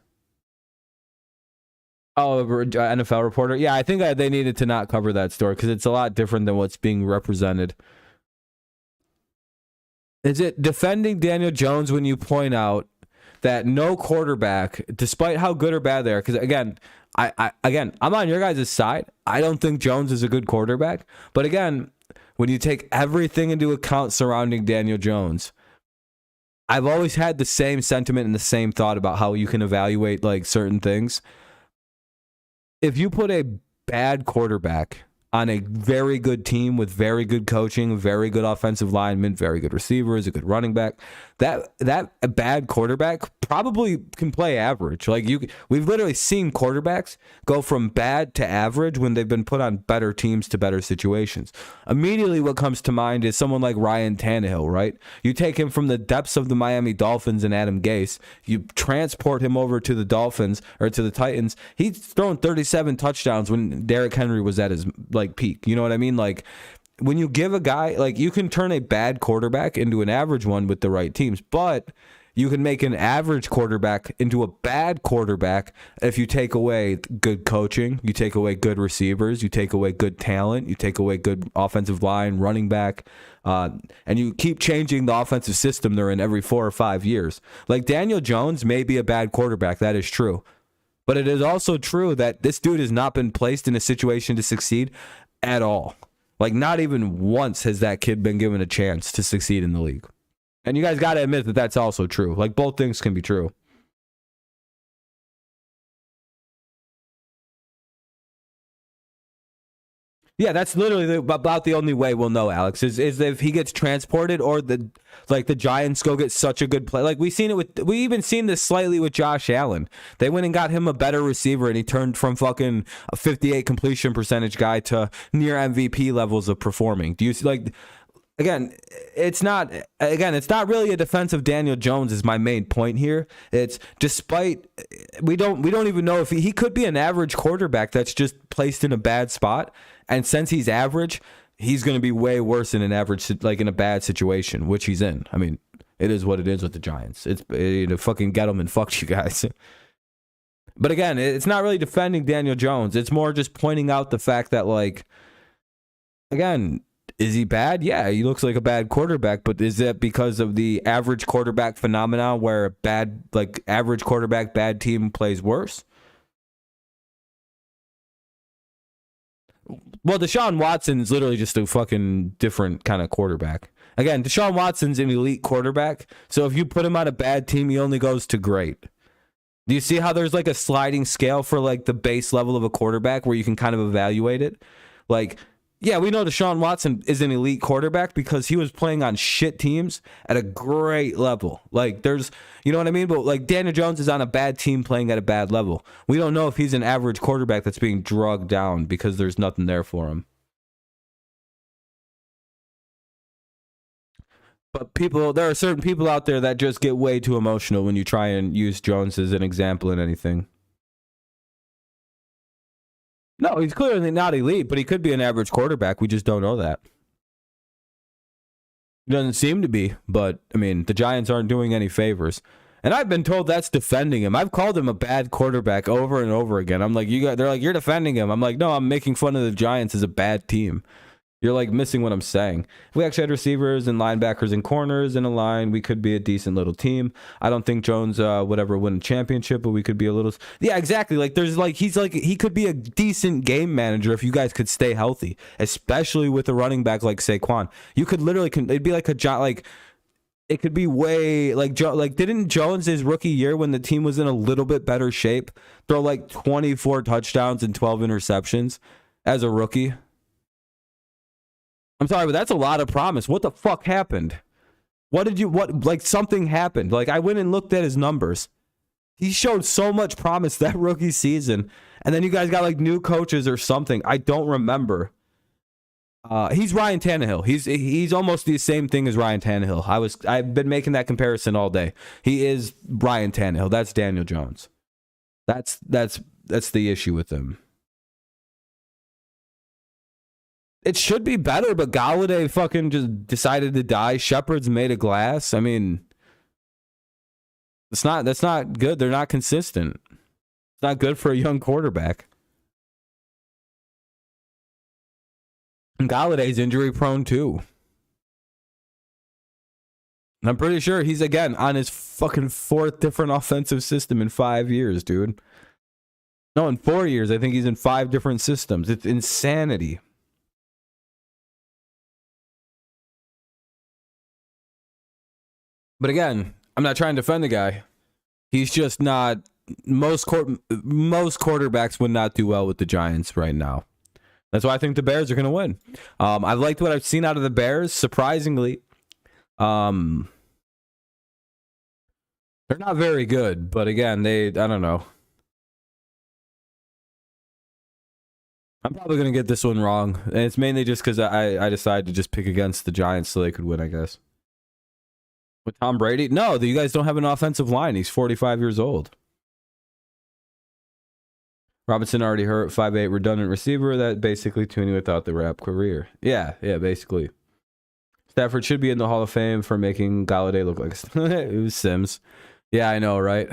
Speaker 1: Oh, NFL reporter. Yeah, I think they needed to not cover that story because it's a lot different than what's being represented. Is it defending Daniel Jones when you point out that no quarterback, despite how good or bad they are, because again, I'm on your guys' side. I don't think Jones is a good quarterback. But again, when you take everything into account surrounding Daniel Jones, I've always had the same sentiment and the same thought about how you can evaluate like certain things. If you put a bad quarterback on a very good team with very good coaching, very good offensive linemen, very good receivers, a good running back, that a bad quarterback probably can play average. Like we've literally seen quarterbacks go from bad to average when they've been put on better teams to better situations. Immediately what comes to mind is someone like Ryan Tannehill, right? You take him from the depths of the Miami Dolphins and Adam Gase, you transport him over to the Dolphins or to the Titans. He's thrown 37 touchdowns when Derrick Henry was at his like peak. You know what I mean? Like when you give a guy, like you can turn a bad quarterback into an average one with the right teams, but you can make an average quarterback into a bad quarterback if you take away good coaching, you take away good receivers, you take away good talent, you take away good offensive line, running back, and you keep changing the offensive system they're in every 4 or 5 years. Like Daniel Jones may be a bad quarterback, that is true. But it is also true that this dude has not been placed in a situation to succeed at all. Like not even once has that kid been given a chance to succeed in the league. And you guys got to admit that that's also true. Like both things can be true. Yeah, that's literally about the only way we'll know, Alex, is if he gets transported or the Giants go get such a good play. Like we even seen this slightly with Josh Allen. They went and got him a better receiver and he turned from fucking a 58 completion percentage guy to near MVP levels of performing. Do you see like Again, it's not really a defense of Daniel Jones is my main point here. It's despite we don't even know if he could be an average quarterback that's just placed in a bad spot. And since he's average, he's going to be way worse in an average, like in a bad situation, which he's in. I mean, it is what it is with the Giants. It's fucking Gettleman fucked you guys. But again, it's not really defending Daniel Jones. It's more just pointing out the fact that, like, again, is he bad? Yeah, he looks like a bad quarterback, but is it because of the average quarterback phenomenon where average quarterback, bad team plays worse? Well, Deshaun Watson's literally just a fucking different kind of quarterback. Again, Deshaun Watson's an elite quarterback, so if you put him on a bad team, he only goes to great. Do you see how there's like a sliding scale for like the base level of a quarterback where you can kind of evaluate it? Like, yeah, we know Deshaun Watson is an elite quarterback because he was playing on shit teams at a great level. Like, there's, you know what I mean? But like Daniel Jones is on a bad team playing at a bad level. We don't know if he's an average quarterback that's being drugged down because there's nothing there for him. But there are certain people out there that just get way too emotional when you try and use Jones as an example in anything. No, he's clearly not elite, but he could be an average quarterback. We just don't know that. He doesn't seem to be, but, I mean, the Giants aren't doing any favors. And I've been told that's defending him. I've called him a bad quarterback over and over again. I'm like, they're like, you're defending him. I'm like, no, I'm making fun of the Giants as a bad team. You're like missing what I'm saying. If we actually had receivers and linebackers and corners in a line, we could be a decent little team. I don't think Jones would ever win a championship, but we could be a little. Yeah, exactly. Like he could be a decent game manager if you guys could stay healthy, especially with a running back like Saquon. You could literally, it'd be like it could be way like didn't Jones his rookie year when the team was in a little bit better shape throw like 24 touchdowns and 12 interceptions as a rookie? I'm sorry, but that's a lot of promise. What the fuck happened? Something happened. Like, I went and looked at his numbers. He showed so much promise that rookie season. And then you guys got like new coaches or something. I don't remember. He's Ryan Tannehill. He's almost the same thing as Ryan Tannehill. I've been making that comparison all day. He is Ryan Tannehill. That's Daniel Jones. That's the issue with him. It should be better, but Golladay fucking just decided to die. Shepard's made of glass. I mean, that's not good. They're not consistent. It's not good for a young quarterback. And Galladay's injury prone too. And I'm pretty sure he's again on his fucking 4th different offensive system in 5 years, dude. No, in 4 years. I think he's in 5 different systems. It's insanity. But again, I'm not trying to defend the guy. He's just not. Most quarterbacks would not do well with the Giants right now. That's why I think the Bears are going to win. I've liked what I've seen out of the Bears. Surprisingly, they're not very good. But again, I don't know. I'm probably going to get this one wrong. And it's mainly just because I decided to just pick against the Giants so they could win, I guess. With Tom Brady? No, you guys don't have an offensive line. He's 45 years old. Robinson already hurt, 5'8", redundant receiver. That basically Tooney without the rap career. Yeah, basically. Stafford should be in the Hall of Fame for making Golladay look like it was Sims. Yeah, I know, right?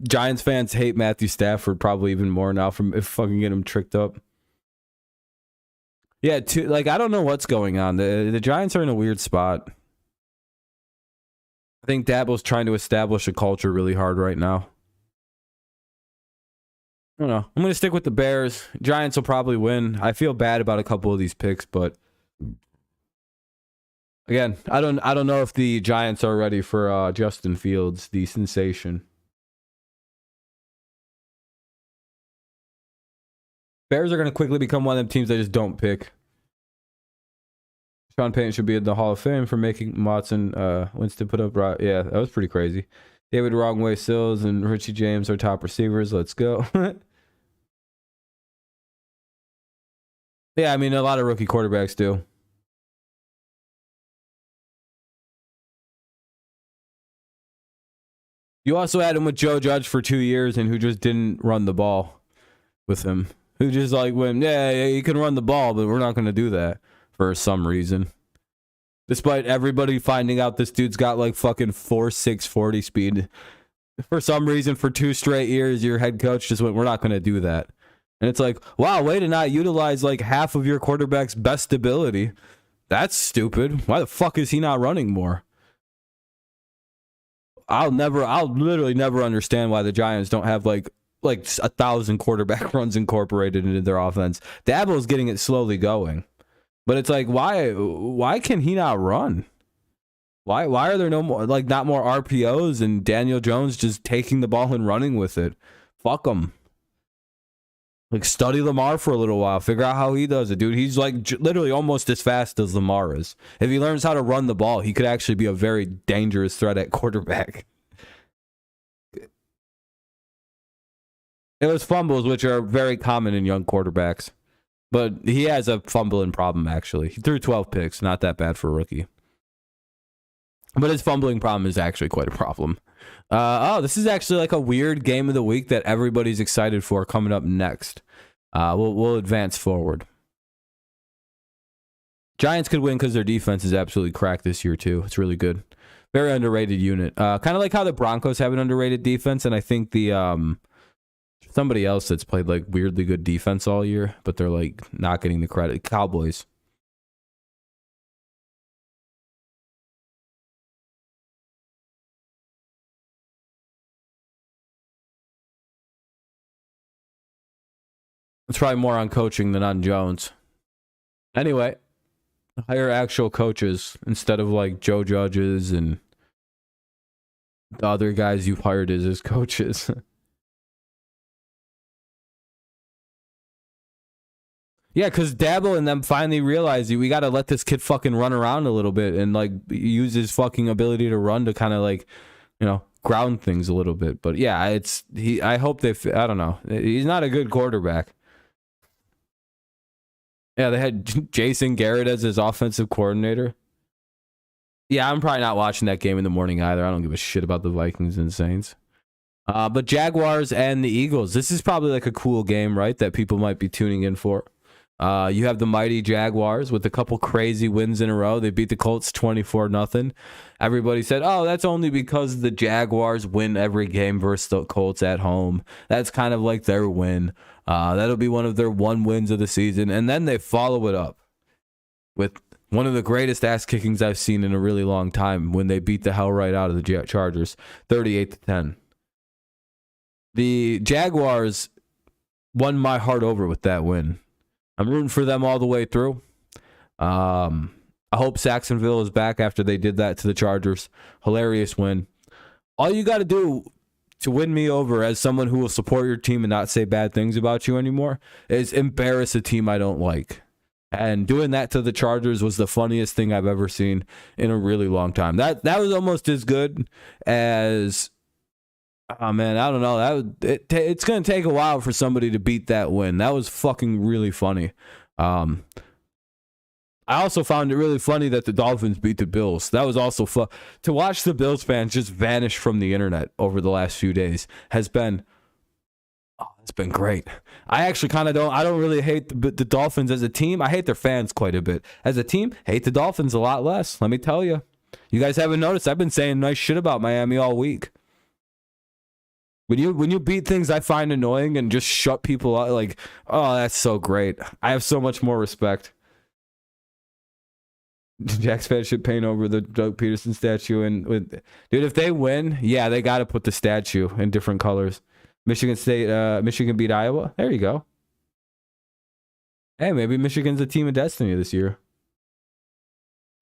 Speaker 1: Giants fans hate Matthew Stafford probably even more now from if fucking get him tricked up. Yeah, I don't know what's going on. The Giants are in a weird spot. I think Dabo's trying to establish a culture really hard right now. I don't know. I'm going to stick with the Bears. Giants will probably win. I feel bad about a couple of these picks, but again, I don't know if the Giants are ready for Justin Fields, the sensation. Bears are going to quickly become one of them teams that just don't pick. Sean Payton should be in the Hall of Fame for making Watson, Winston put up. Yeah, that was pretty crazy. David Wrongway Sills and Richie James are top receivers. Let's go. Yeah, I mean, a lot of rookie quarterbacks do. You also had him with Joe Judge for 2 years and who just didn't run the ball with him. Who just like went, yeah, you can run the ball, but we're not going to do that. For some reason. Despite everybody finding out this dude's got like fucking 4.6 40 speed. For some reason, for 2 straight years, your head coach just went, we're not going to do that. And it's like, wow, way to not utilize like half of your quarterback's best ability. That's stupid. Why the fuck is he not running more? I'll literally never understand why the Giants don't have like 1,000 quarterback runs incorporated into their offense. Dabo's getting it slowly going. But it's like, why can he not run? Why are there not more RPOs and Daniel Jones just taking the ball and running with it? Fuck him. Like, study Lamar for a little while. Figure out how he does it, dude. He's like literally almost as fast as Lamar is. If he learns how to run the ball, he could actually be a very dangerous threat at quarterback. It was fumbles, which are very common in young quarterbacks. But he has a fumbling problem, actually. He threw 12 picks. Not that bad for a rookie. But his fumbling problem is actually quite a problem. This is actually like a weird game of the week that everybody's excited for coming up next. We'll advance forward. Giants could win because their defense is absolutely cracked this year, too. It's really good. Very underrated unit. Kind of like how the Broncos have an underrated defense, and I think the somebody else that's played like weirdly good defense all year, but they're like not getting the credit. Cowboys. It's probably more on coaching than on Jones. Anyway, hire actual coaches instead of like Joe Judges and the other guys you've hired as his coaches. Yeah, because Dabble and them finally realized we got to let this kid fucking run around a little bit and like use his fucking ability to run to kind of like, ground things a little bit. But yeah, I hope I don't know. He's not a good quarterback. Yeah, they had Jason Garrett as his offensive coordinator. Yeah, I'm probably not watching that game in the morning either. I don't give a shit about the Vikings and Saints. But Jaguars and the Eagles. This is probably like a cool game, right? That people might be tuning in for. You have the mighty Jaguars with a couple crazy wins in a row. They beat the Colts 24-0. Everybody said, oh, that's only because the Jaguars win every game versus the Colts at home. That's kind of like their win. That'll be one of their one wins of the season. And then they follow it up with one of the greatest ass kickings I've seen in a really long time when they beat the hell right out of the Chargers 38-10. The Jaguars won my heart over with that win. I'm rooting for them all the way through. I hope Saxonville is back after they did that to the Chargers. Hilarious win. All you got to do to win me over as someone who will support your team and not say bad things about you anymore is embarrass a team I don't like. And doing that to the Chargers was the funniest thing I've ever seen in a really long time. That was almost as good as... Oh, man, I don't know. It's going to take a while for somebody to beat that win. That was fucking really funny. I also found it really funny that the Dolphins beat the Bills. That was also fun. To watch the Bills fans just vanish from the internet over the last few days it's been great. I actually kind of I don't really hate the Dolphins as a team. I hate their fans quite a bit. As a team, hate the Dolphins a lot less. Let me tell you. You guys haven't noticed. I've been saying nice shit about Miami all week. When you beat things I find annoying and just shut people out, like, oh, that's so great. I have so much more respect. Jack's fans should paint over the Doug Peterson statue. Dude, if they win, yeah, they got to put the statue in different colors. Michigan beat Iowa. There you go. Hey, maybe Michigan's a team of destiny this year.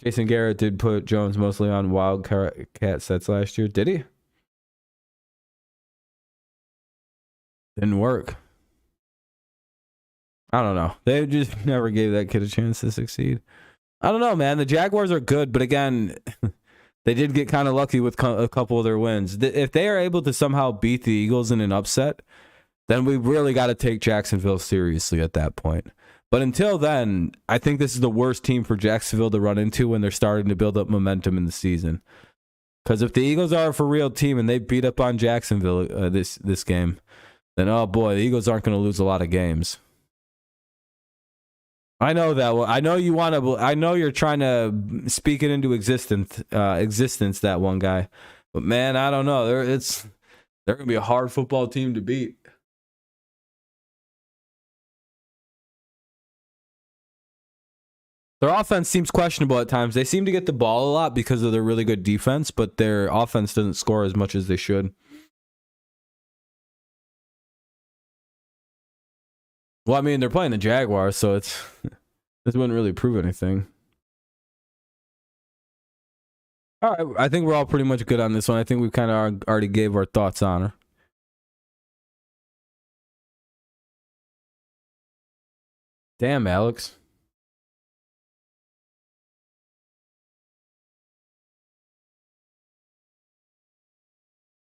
Speaker 1: Jason Garrett did put Jones mostly on Wildcat sets last year. Did he? Didn't work. I don't know. They just never gave that kid a chance to succeed. I don't know, man. The Jaguars are good, but again, they did get kind of lucky with a couple of their wins. If they are able to somehow beat the Eagles in an upset, then we really got to take Jacksonville seriously at that point. But until then, I think this is the worst team for Jacksonville to run into when they're starting to build up momentum in the season. Because if the Eagles are a for real team and they beat up on Jacksonville this game, then, oh boy, the Eagles aren't going to lose a lot of games. I know that. I know you want to. I know you're trying to speak it into existence. That one guy, but man, I don't know. They're going to be a hard football team to beat. Their offense seems questionable at times. They seem to get the ball a lot because of their really good defense, but their offense doesn't score as much as they should. Well, I mean, they're playing the Jaguars, so this wouldn't really prove anything. All right, I think we're all pretty much good on this one. I think we kind of already gave our thoughts on her. Damn, Alex.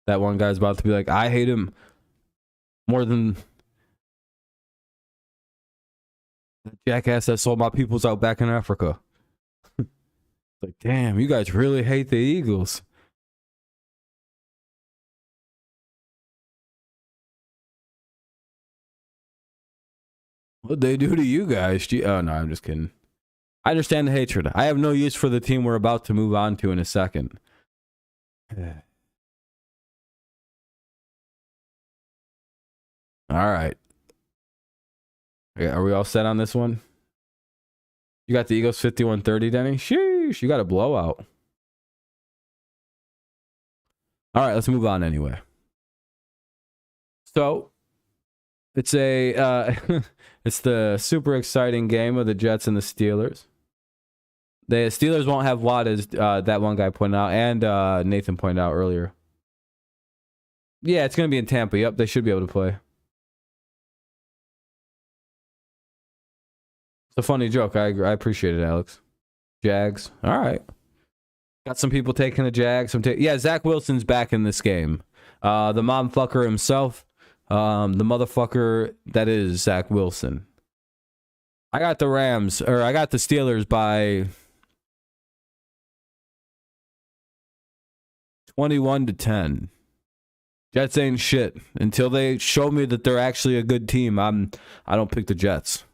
Speaker 1: That one guy's about to be like, I hate him more than the jackass that sold my peoples out back in Africa. Like, damn, you guys really hate the Eagles. What'd they do to you guys? Oh, no, I'm just kidding. I understand the hatred. I have no use for the team we're about to move on to in a second. All right. Yeah, are we all set on this one? You got the Eagles 51-30, Denny? Sheesh, you got a blowout. All right, let's move on anyway. So, it's it's the super exciting game of the Jets and the Steelers. The Steelers won't have Watt, as that one guy pointed out, and Nathan pointed out earlier. Yeah, it's going to be in Tampa. Yep, they should be able to play. It's a funny joke. I appreciate it, Alex. Jags. All right. Got some people taking the Jags. Yeah, Zach Wilson's back in this game. The momfucker himself. The motherfucker that is Zach Wilson. I got the Steelers by 21-10. Jets ain't shit. Until they show me that they're actually a good team, I don't pick the Jets.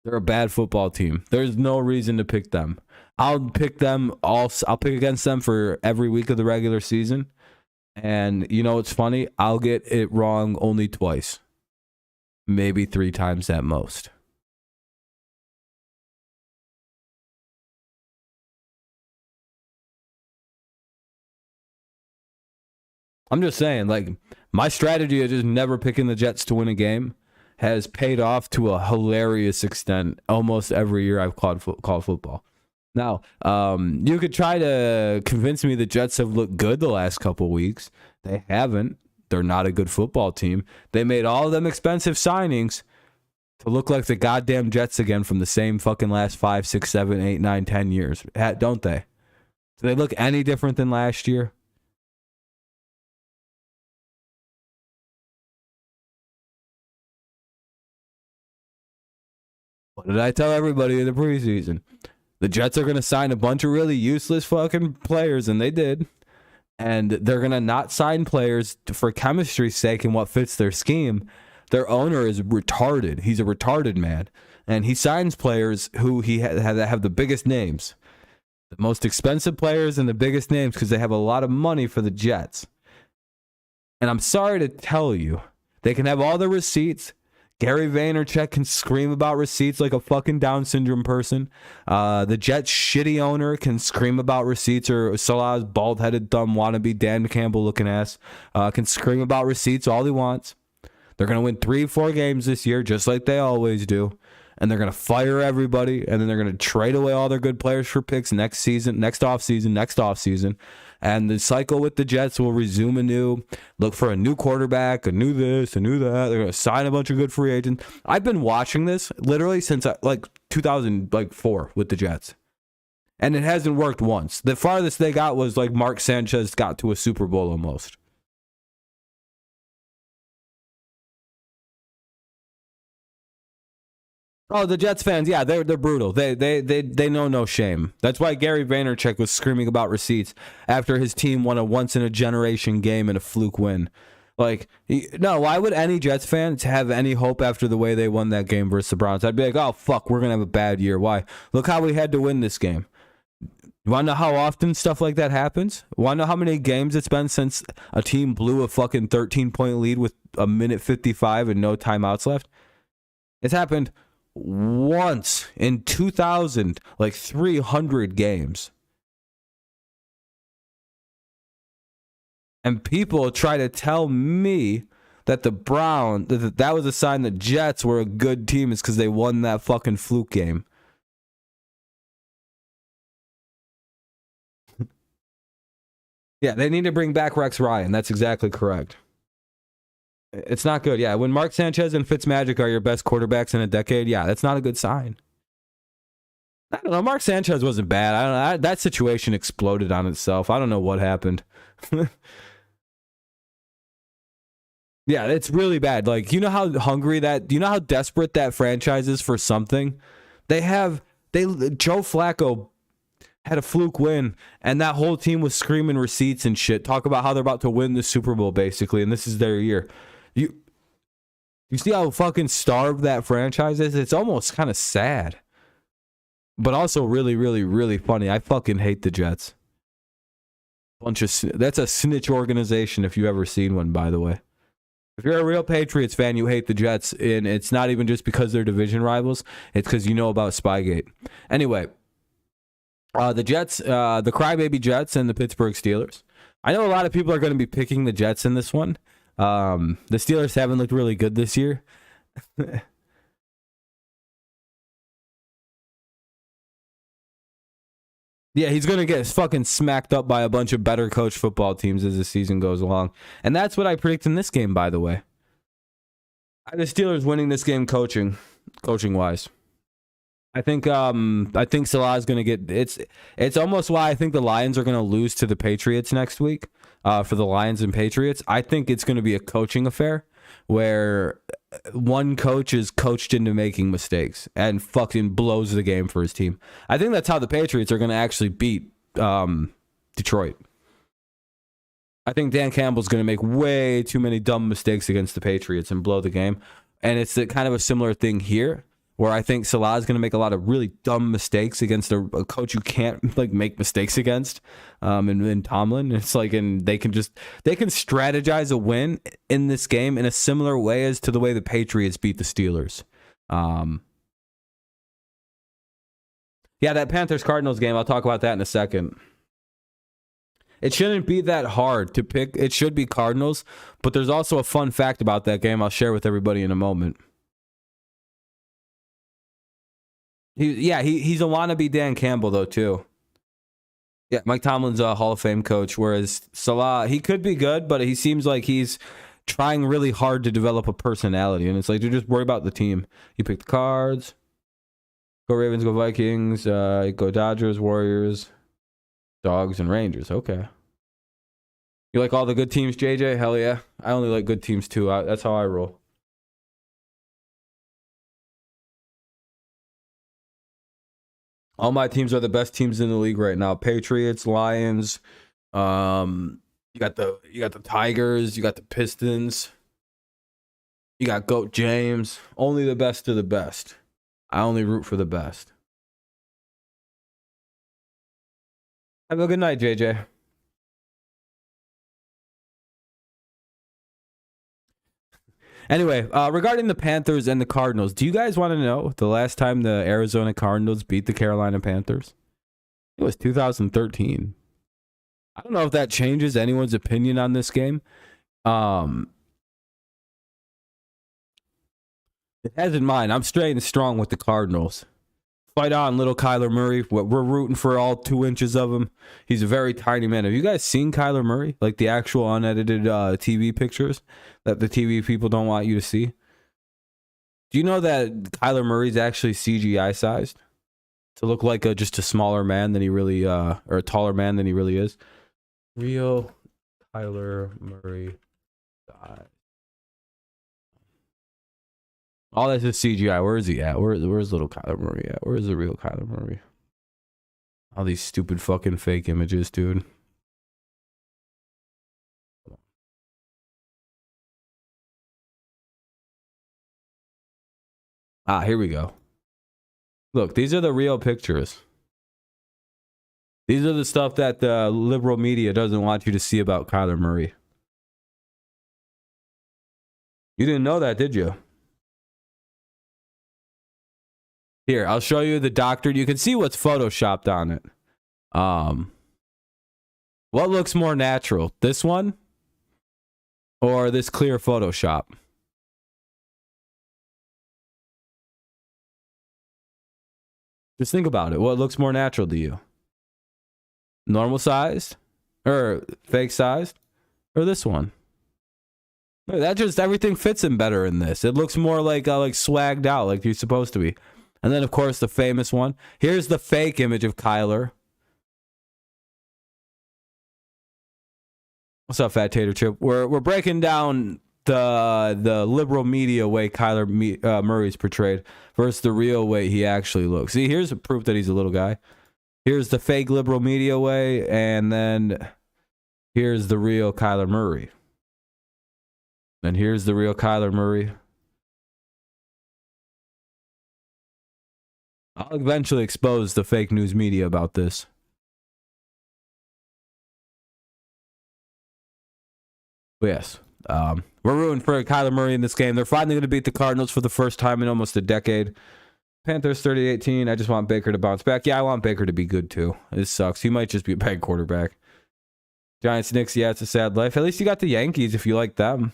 Speaker 1: They're a bad football team. There's no reason to pick them. I'll pick against them for every week of the regular season. And you know what's funny? I'll get it wrong only twice. Maybe 3 times at most. I'm just saying, like, my strategy of just never picking the Jets to win a game has paid off to a hilarious extent almost every year I've called football. Now, you could try to convince me the Jets have looked good the last couple weeks. They haven't. They're not a good football team. They made all of them expensive signings to look like the goddamn Jets again from the same fucking last 5, 6, 7, 8, 9, 10 years. Don't they? Do they look any different than last year? What did I tell everybody in the preseason? The Jets are going to sign a bunch of really useless fucking players, and they did. And they're going to not sign players for chemistry's sake and what fits their scheme. Their owner is retarded. He's a retarded man. And he signs players who have the biggest names. The most expensive players and the biggest names because they have a lot of money for the Jets. And I'm sorry to tell you, they can have all the receipts. Gary Vaynerchuk can scream about receipts like a fucking Down syndrome person. The Jets' shitty owner can scream about receipts, or Salah's bald-headed, dumb, wannabe Dan Campbell looking ass can scream about receipts all he wants. They're going to win 3-4 games this year, just like they always do. And they're going to fire everybody, and then they're going to trade away all their good players for picks next offseason. And the cycle with the Jets will resume anew. Look for a new quarterback, a new this, a new that. They're going to sign a bunch of good free agents. I've been watching this literally since 2004 with the Jets. And it hasn't worked once. The farthest they got was like Mark Sanchez got to a Super Bowl almost. Oh, the Jets fans, yeah, they're brutal. They know no shame. That's why Gary Vaynerchuk was screaming about receipts after his team won a once in a generation game and a fluke win. Like, no, why would any Jets fans have any hope after the way they won that game versus the Browns? I'd be like, oh fuck, we're gonna have a bad year. Why? Look how we had to win this game. You want to know how often stuff like that happens? Want to know how many games it's been since a team blew a fucking 13-point lead with a minute 55 and no timeouts left? It's happened once in 2,000, like 300 games. And people try to tell me that the Browns, that was a sign that Jets were a good team is because they won that fucking fluke game. Yeah, they need to bring back Rex Ryan. That's exactly correct. It's not good. Yeah, when Mark Sanchez and Fitzmagic are your best quarterbacks in a decade, yeah, that's not a good sign. I don't know. Mark Sanchez wasn't bad. I don't know. That situation exploded on itself. I don't know what happened. Yeah, it's really bad. Like, you know how desperate that franchise is for something? Joe Flacco had a fluke win, and that whole team was screaming receipts and shit. Talk about how they're about to win the Super Bowl, basically, and this is their year. You see how fucking starved that franchise is? It's almost kind of sad. But also really, really, really funny. I fucking hate the Jets. That's a snitch organization if you ever seen one, by the way. If you're a real Patriots fan, you hate the Jets, and it's not even just because they're division rivals. It's because you know about Spygate. Anyway, the Jets, the crybaby Jets, and the Pittsburgh Steelers. I know a lot of people are going to be picking the Jets in this one. The Steelers haven't looked really good this year. Yeah, he's going to get fucking smacked up by a bunch of better coach football teams as the season goes along. And that's what I predict in this game, by the way. I have the Steelers winning this game coaching wise. I think Salah is going to get it's almost why I think the Lions are going to lose to the Patriots next week. For the Lions and Patriots, I think it's going to be a coaching affair where one coach is coached into making mistakes and fucking blows the game for his team. I think that's how the Patriots are going to actually beat Detroit. I think Dan Campbell's going to make way too many dumb mistakes against the Patriots and blow the game. And it's kind of a similar thing here, where I think Salah is going to make a lot of really dumb mistakes against a coach you can't like make mistakes against, and Tomlin. It's like, and they can strategize a win in this game in a similar way as to the way the Patriots beat the Steelers. Yeah, that Panthers-Cardinals game, I'll talk about that in a second. It shouldn't be that hard to pick. It should be Cardinals, but there's also a fun fact about that game I'll share with everybody in a moment. He's a wannabe Dan Campbell, though, too. Yeah, Mike Tomlin's a Hall of Fame coach, whereas Salah, he could be good, but he seems like he's trying really hard to develop a personality, and it's like, dude, just worry about the team. You pick the cards. Go Ravens, go Vikings, go Dodgers, Warriors, Dogs, and Rangers. Okay. You like all the good teams, JJ? Hell yeah. I only like good teams, too. That's how I roll. All my teams are the best teams in the league right now. Patriots, Lions. You got the Tigers. You got the Pistons. You got Goat James. Only the best of the best. I only root for the best. Have a good night, JJ. Anyway, regarding the Panthers and the Cardinals, do you guys want to know the last time the Arizona Cardinals beat the Carolina Panthers? It was 2013. I don't know if that changes anyone's opinion on this game. It has in mind, I'm staying strong with the Cardinals. Fight on, little Kyler Murray. We're rooting for all 2 inches of him. He's a very tiny man. Have you guys seen Kyler Murray? Like the actual unedited TV pictures that the TV people don't want you to see? Do you know that Kyler Murray's actually CGI sized to look like just a smaller man than he really, or a taller man than he really is? Real Kyler Murray size. All that's just CGI. Where is he at? Where's little Kyler Murray at? Where's the real Kyler Murray? All these stupid fucking fake images, dude. Here we go. Look, these are the real pictures. These are the stuff that the liberal media doesn't want you to see about Kyler Murray. You didn't know that, did you? Here, I'll show you the doctor. You can see what's photoshopped on it. What looks more natural? This one? Or this clear Photoshop? Just think about it. What looks more natural to you? Normal sized? Or fake sized? Or this one? That just, everything fits him better in this. It looks more like swagged out, like you're supposed to be. And then, of course, the famous one. Here's the fake image of Kyler. What's up, Fat Tater Chip? We're breaking down the liberal media way Kyler Murray's portrayed versus the real way he actually looks. See, here's a proof that he's a little guy. Here's the fake liberal media way, and then here's the real Kyler Murray. And here's the real Kyler Murray. I'll eventually expose the fake news media about this. But yes, we're rooting for Kyler Murray in this game. They're finally going to beat the Cardinals for the first time in almost a decade. Panthers 30-18. I just want Baker to bounce back. Yeah, I want Baker to be good too. This sucks. He might just be a bad quarterback. Giants, Knicks. Yeah, it's a sad life. At least you got the Yankees if you like them.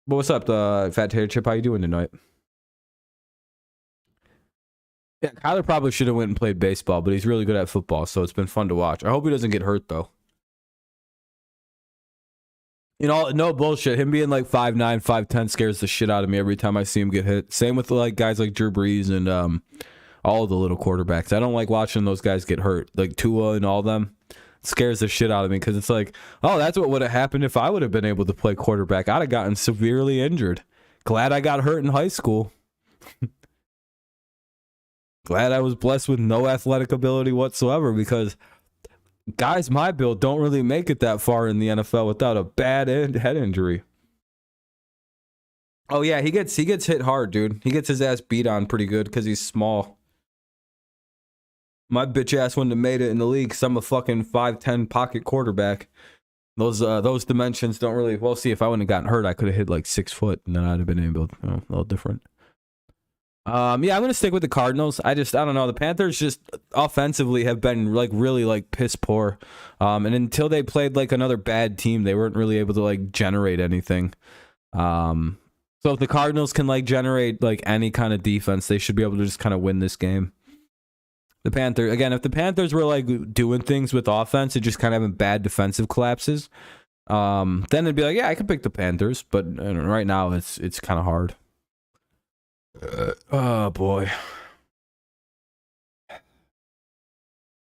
Speaker 1: But what's up, Fat Tater Chip? How you doing tonight? Yeah, Kyler probably should have went and played baseball, but he's really good at football, so it's been fun to watch. I hope he doesn't get hurt though. You know, no bullshit. Him being like 5'9", 5'10" scares the shit out of me every time I see him get hit. Same with like guys like Drew Brees and all of the little quarterbacks. I don't like watching those guys get hurt. Like Tua and all of them. It scares the shit out of me because it's like, oh, that's what would have happened if I would have been able to play quarterback. I'd have gotten severely injured. Glad I got hurt in high school. Glad I was blessed with no athletic ability whatsoever because guys my build don't really make it that far in the NFL without a bad head injury. Oh yeah, he gets hit hard, dude. He gets his ass beat on pretty good because he's small. My bitch ass wouldn't have made it in the league because I'm a fucking 5'10" pocket quarterback. Those dimensions don't really. Well, see, if I wouldn't have gotten hurt, I could have hit like 6 foot, and then I'd have been able, a little different. Yeah, I'm gonna stick with the Cardinals. I don't know. The Panthers just offensively have been like really like piss poor, and until they played like another bad team, they weren't really able to like generate anything. So if the Cardinals can like generate like any kind of defense, they should be able to just kind of win this game. The Panthers again, if the Panthers were like doing things with offense and just kind of having bad defensive collapses, then it'd be like, yeah, I could pick the Panthers. But right now, it's kind of hard. Oh boy.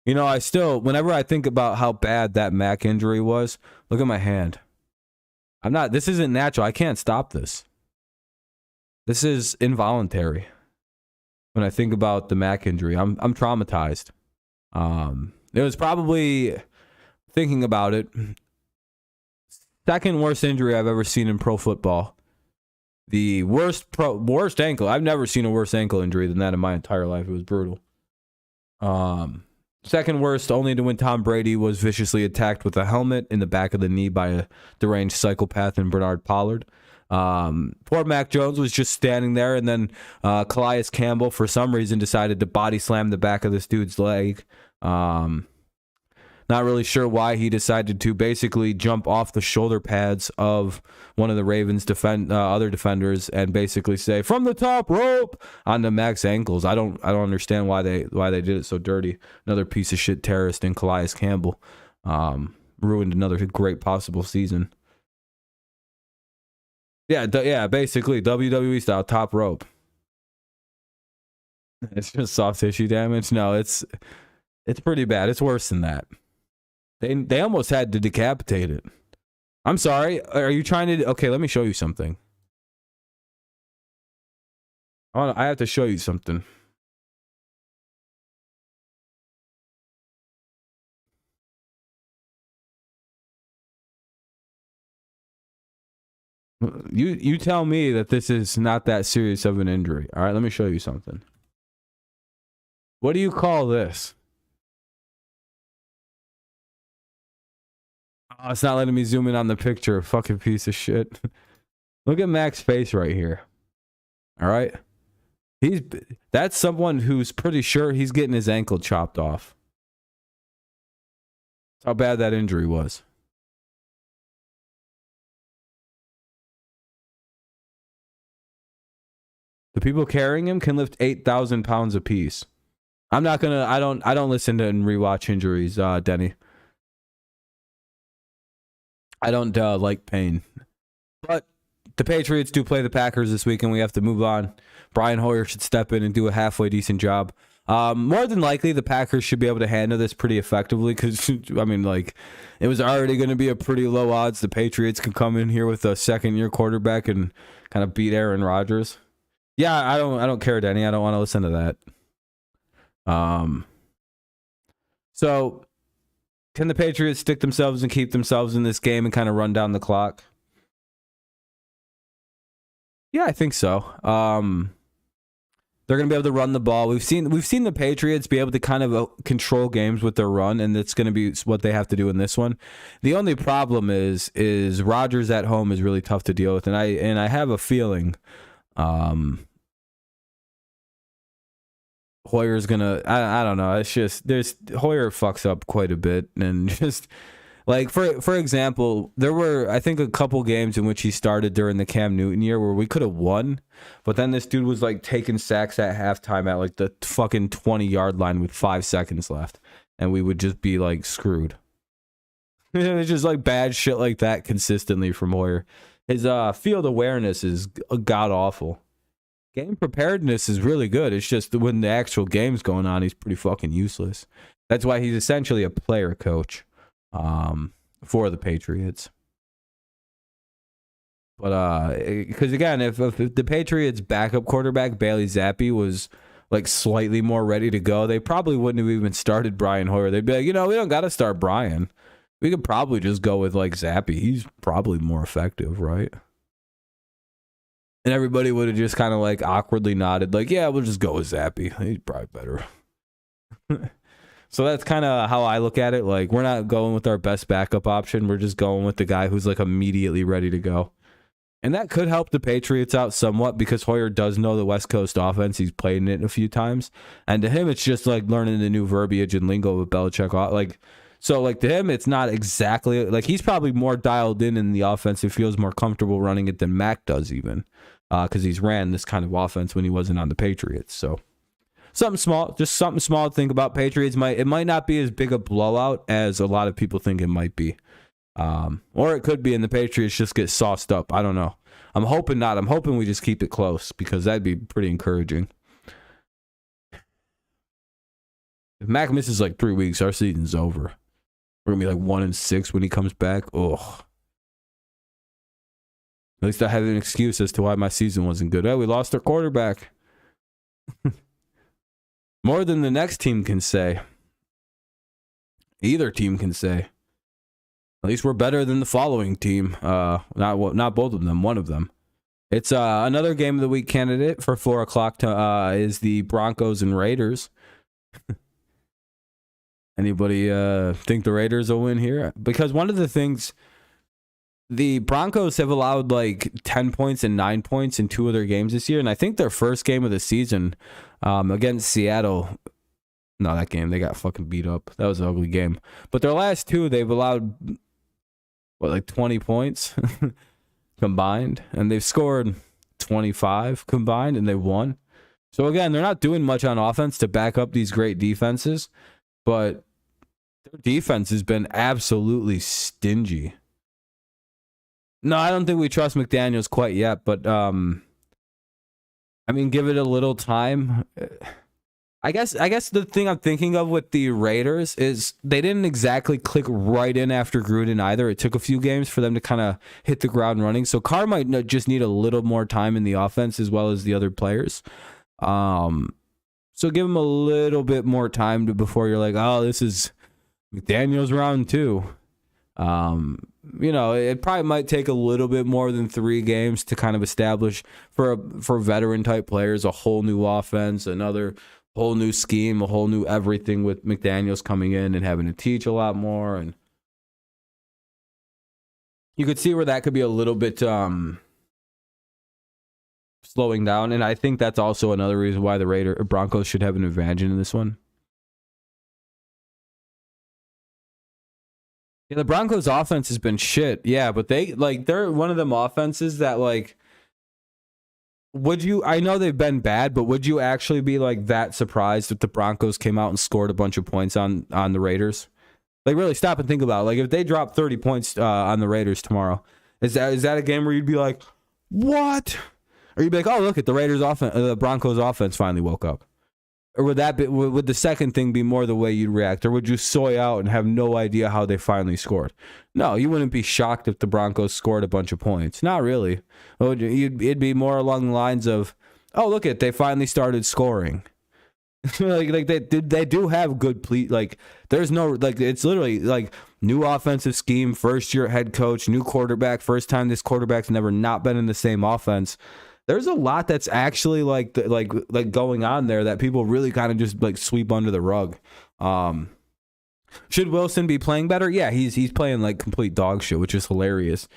Speaker 1: You know, whenever I think about how bad that Mac injury was, look at my hand. This isn't natural. I can't stop this. This is involuntary. When I think about the Mac injury, I'm traumatized. It was probably, thinking about it, second worst injury I've ever seen in pro football. The worst ankle. I've never seen a worse ankle injury than that in my entire life. It was brutal. Second worst, only to when Tom Brady was viciously attacked with a helmet in the back of the knee by a deranged psychopath in Bernard Pollard. Poor Mac Jones was just standing there, and then Calais Campbell, for some reason, decided to body slam the back of this dude's leg. Not really sure why he decided to basically jump off the shoulder pads of one of the Ravens' other defenders and basically say "from the top rope" onto Mac's ankles. I don't understand why they did it so dirty. Another piece of shit terrorist in Calais Campbell ruined another great possible season. Yeah, basically WWE style top rope. It's just soft tissue damage. No, it's pretty bad. It's worse than that. They almost had to decapitate it. I'm sorry. Are you trying to? Okay, let me show you something. I have to show you something. You tell me that this is not that serious of an injury. All right, let me show you something. What do you call this? Oh, it's not letting me zoom in on the picture. Fucking piece of shit. Look at Mac's face right here. All right. That's someone who's pretty sure he's getting his ankle chopped off. That's how bad that injury was. The people carrying him can lift 8,000 pounds apiece. I don't listen to and rewatch injuries, Denny. I don't like pain. But the Patriots do play the Packers this week, and we have to move on. Brian Hoyer should step in and do a halfway decent job. More than likely, the Packers should be able to handle this pretty effectively because, I mean, like, it was already going to be a pretty low odds. The Patriots can come in here with a second-year quarterback and kind of beat Aaron Rodgers. Yeah, I don't care, Denny. I don't want to listen to that. So, can the Patriots stick themselves and keep themselves in this game and kind of run down the clock? Yeah, I think so. They're going to be able to run the ball. We've seen the Patriots be able to kind of control games with their run, and it's going to be what they have to do in this one. The only problem is Rodgers at home is really tough to deal with, and I have a feeling Hoyer's gonna. I don't know. It's just Hoyer fucks up quite a bit, and just. Like, for example, there were, I think, a couple games in which he started during the Cam Newton year where we could have won, but then this dude was, like, taking sacks at halftime at, like, the fucking 20-yard line with 5 seconds left, and we would just be, like, screwed. It's just, like, bad shit like that consistently from Hoyer. His field awareness is god-awful. Game preparedness is really good. It's just when the actual game's going on, he's pretty fucking useless. That's why he's essentially a player coach. For the Patriots. But because again, if the Patriots backup quarterback Bailey Zappi was like slightly more ready to go, they probably wouldn't have even started Brian Hoyer. They'd be like, we don't got to start Brian. We could probably just go with like Zappi. He's probably more effective, right? And everybody would have just kind of like awkwardly nodded, like, yeah, we'll just go with Zappi. He's probably better. So that's kind of how I look at it. Like, we're not going with our best backup option. We're just going with the guy who's, like, immediately ready to go. And that could help the Patriots out somewhat because Hoyer does know the West Coast offense. He's played in it a few times. And to him, it's just, like, learning the new verbiage and lingo with Belichick. So, to him, it's not exactly... Like, he's probably more dialed in the offense. He feels more comfortable running it than Mac does even. Because he's ran this kind of offense when he wasn't on the Patriots. So... something small to think about. Patriots it might not be as big a blowout as a lot of people think it might be. Or it could be and the Patriots just get sauced up. I don't know. I'm hoping not. I'm hoping we just keep it close because that'd be pretty encouraging. If Mac misses like 3 weeks, our season's over. We're going to be like 1-6 when he comes back. Ugh. At least I have an excuse as to why my season wasn't good. We lost our quarterback. More than the next team can say. Either team can say. At least we're better than the following team. Not both of them, one of them. It's another game of the week candidate for 4 o'clock is the Broncos and Raiders. Anybody think the Raiders will win here? Because one of the things, the Broncos have allowed like 10 points and 9 points in 2 of their games this year. And I think their first game of the season against Seattle, no, that game, they got fucking beat up. That was an ugly game. But their last 2, they've allowed, 20 points combined. And they've scored 25 combined and they won. So again, they're not doing much on offense to back up these great defenses. But their defense has been absolutely stingy. No, I don't think we trust McDaniels quite yet, but give it a little time. I guess the thing I'm thinking of with the Raiders is they didn't exactly click right in after Gruden either. It took a few games for them to kind of hit the ground running. So Carr might just need a little more time in the offense as well as the other players. So give him a little bit more time before you're like, oh, this is McDaniels round 2. It probably might take a little bit more than 3 games to kind of establish for veteran type players a whole new offense, another whole new scheme, a whole new everything with McDaniels coming in and having to teach a lot more. And you could see where that could be a little bit slowing down. And I think that's also another reason why the Broncos should have an advantage in this one. Yeah, the Broncos offense has been shit. Yeah, but they're one of them offenses that I know they've been bad, but would you actually be that surprised if the Broncos came out and scored a bunch of points on the Raiders? Really stop and think about it. If they drop 30 points on the Raiders tomorrow, is that a game where you'd be like, what? Or you'd be like, oh, look at the Broncos offense finally woke up. Or would the second thing be more the way you'd react? Or would you soy out and have no idea how they finally scored? No, you wouldn't be shocked if the Broncos scored a bunch of points. Not really. It'd be more along the lines of, oh, look they finally started scoring. They do have good there's no, it's literally new offensive scheme, first year head coach, new quarterback, first time this quarterback's never not been in the same offense. There's a lot that's actually like going on there that people really kind of just like sweep under the rug. Should Wilson be playing better? Yeah, he's playing like complete dog shit, which is hilarious.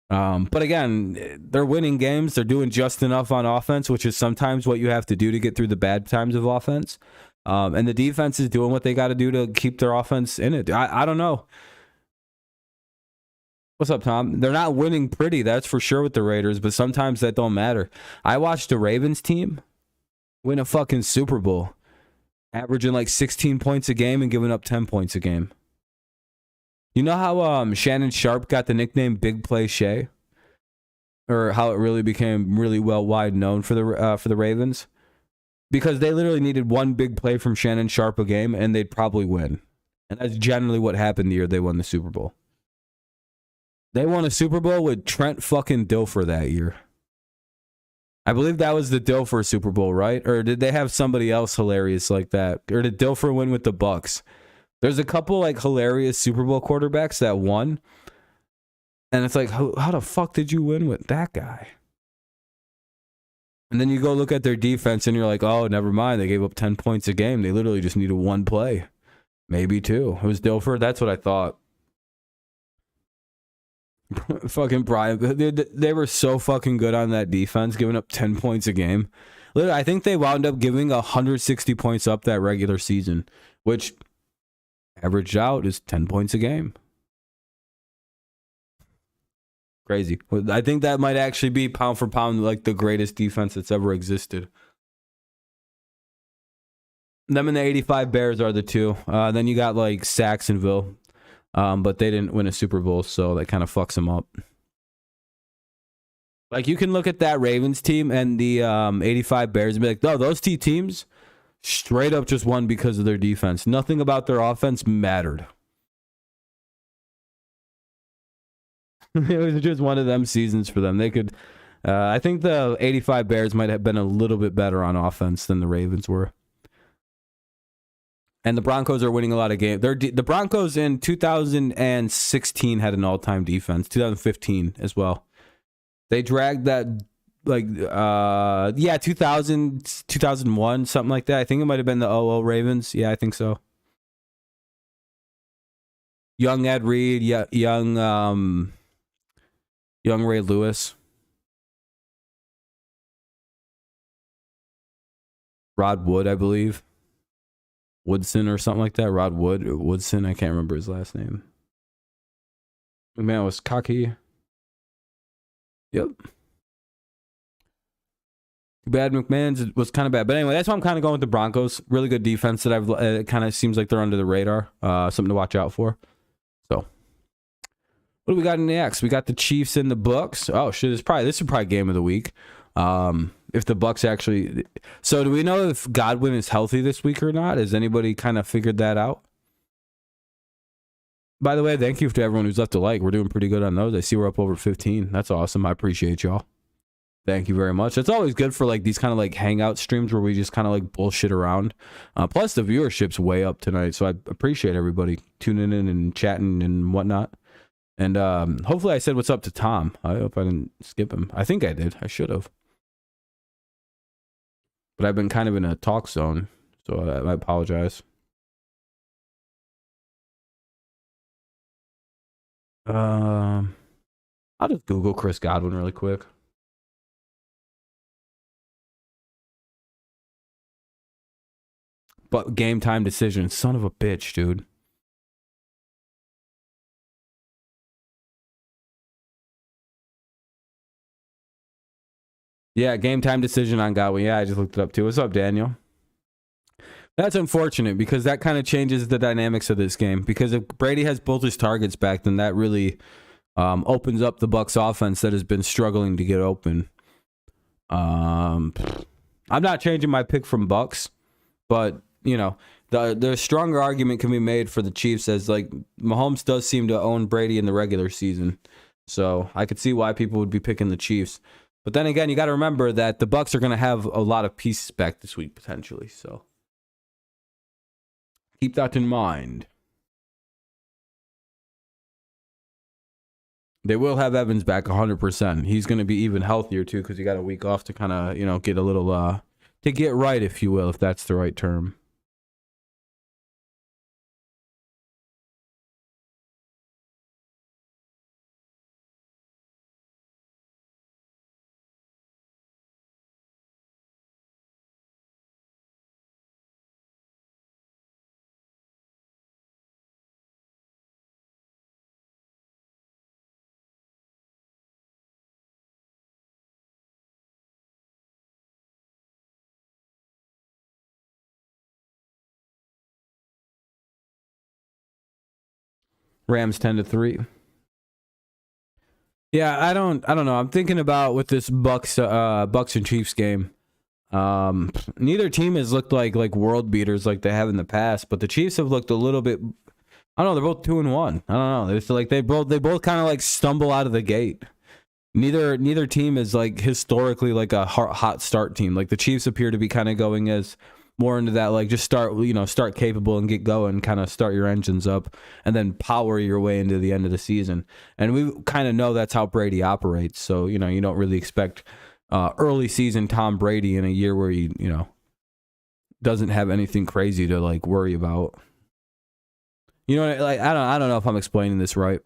Speaker 1: But again, they're winning games. They're doing just enough on offense, which is sometimes what you have to do to get through the bad times of offense. And the defense is doing what they got to do to keep their offense in it. I don't know. What's up, Tom? They're not winning pretty, that's for sure, with the Raiders, but sometimes that don't matter. I watched the Ravens team win a fucking Super Bowl, averaging like 16 points a game and giving up 10 points a game. You know how Shannon Sharp got the nickname Big Play Shay? Or how it really became really well wide known for the Ravens? Because they literally needed one big play from Shannon Sharp a game and they'd probably win. And that's generally what happened the year they won the Super Bowl. They won a Super Bowl with Trent fucking Dilfer that year. I believe that was the Dilfer Super Bowl, right? Or did they have somebody else hilarious like that? Or did Dilfer win with the Bucks? There's a couple like hilarious Super Bowl quarterbacks that won. And it's like, how the fuck did you win with that guy? And then you go look at their defense and you're like, oh, never mind. They gave up 10 points a game. They literally just needed one play. Maybe two. It was Dilfer. That's what I thought. Fucking Brian. They were so fucking good on that defense, giving up 10 points a game. Literally, I think they wound up giving 160 points up that regular season, which averaged out is 10 points a game. Crazy. I think that might actually be pound for pound like the greatest defense that's ever existed. Them and the 85 Bears are the two. Then you got like Saxonville. But they didn't win a Super Bowl, so that kind of fucks them up. Like, you can look at that Ravens team and the 85 Bears and be like, no, those two teams straight up just won because of their defense. Nothing about their offense mattered. It was just one of them seasons for them. They could, I think the 85 Bears might have been a little bit better on offense than the Ravens were. And the Broncos are winning a lot of games. The Broncos in 2016 had an all-time defense. 2015 as well. They dragged that, like, 2001, something like that. I think it might have been the 00 Ravens. Yeah, I think so. Young Ed Reed, young Ray Lewis. Rod Wood, I believe. Woodson or something like that. Woodson. I can't remember his last name. McMahon was cocky. Yep. Too bad McMahon's was kind of bad. But anyway, that's why I'm kind of going with the Broncos. Really good defense that it kind of seems like they're under the radar. Something to watch out for. So, what do we got next? We got the Chiefs and the Bucks. Oh shit! This is probably game of the week. If the Bucks actually, so do we know if Godwin is healthy this week or not? Has anybody kind of figured that out? By the way, thank you to everyone who's left a like. We're doing pretty good on those. I see we're up over 15. That's awesome. I appreciate y'all. Thank you very much. It's always good for like these kind of like hangout streams where we just kind of like bullshit around. Plus the viewership's way up tonight, so I appreciate everybody tuning in and chatting and whatnot. And hopefully I said what's up to Tom. I hope I didn't skip him. I think I did. I should have. But I've been kind of in a talk zone, so I apologize. I'll just Google Chris Godwin really quick. But game time decision. Son of a bitch, dude. Yeah, game time decision on Godwin. Yeah, I just looked it up too. What's up, Daniel? That's unfortunate because that kind of changes the dynamics of this game. Because if Brady has both his targets back, then that really opens up the Bucs offense that has been struggling to get open. I'm not changing my pick from Bucs, but you know, the stronger argument can be made for the Chiefs as like Mahomes does seem to own Brady in the regular season. So I could see why people would be picking the Chiefs. But then again, you got to remember that the Bucs are going to have a lot of pieces back this week potentially. So keep that in mind. They will have Evans back 100%. He's going to be even healthier too because he got a week off to kind of, get a little to get right, if you will, if that's the right term. Rams 10-3. Yeah, I don't know. I'm thinking about with this Bucks and Chiefs game. Neither team has looked like world beaters like they have in the past, but the Chiefs have looked a little bit. I don't know. They're both 2-1. I don't know. It's like they both kind of like stumble out of the gate. Neither team is like historically like a hot start team. Like the Chiefs appear to be kind of going as more into that, like just start capable and get going, kind of start your engines up and then power your way into the end of the season. And we kind of know that's how Brady operates. So, you don't really expect early season Tom Brady in a year where he, doesn't have anything crazy to like worry about. Like I don't know if I'm explaining this right.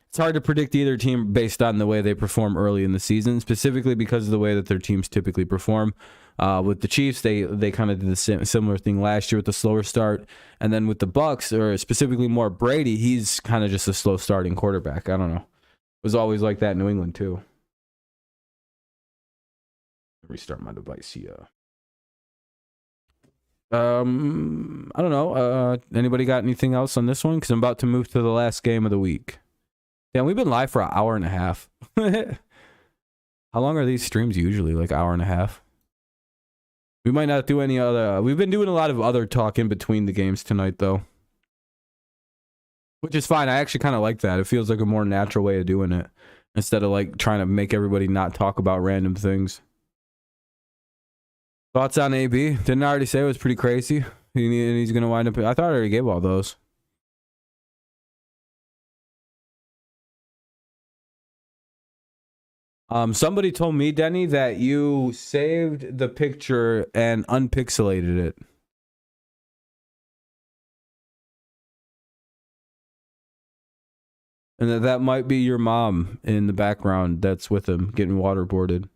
Speaker 1: It's hard to predict either team based on the way they perform early in the season, specifically because of the way that their teams typically perform. With the Chiefs, they kind of did the similar thing last year with the slower start. And then with the Bucks, or specifically more Brady, he's kind of just a slow starting quarterback. I don't know. It was always like that in New England, too. Restart my device here. I don't know. Anybody got anything else on this one? Because I'm about to move to the last game of the week. Damn, we've been live for an hour and a half. How long are these streams usually? Like hour and a half? We might not do any other. We've been doing a lot of other talk in between the games tonight, though. Which is fine. I actually kind of like that. It feels like a more natural way of doing it. Instead of like trying to make everybody not talk about random things. Thoughts on AB? Didn't I already say it was pretty crazy? He's going to wind up. I thought I already gave all those. Somebody told me, Denny, that you saved the picture and unpixelated it. And that might be your mom in the background that's with him getting waterboarded.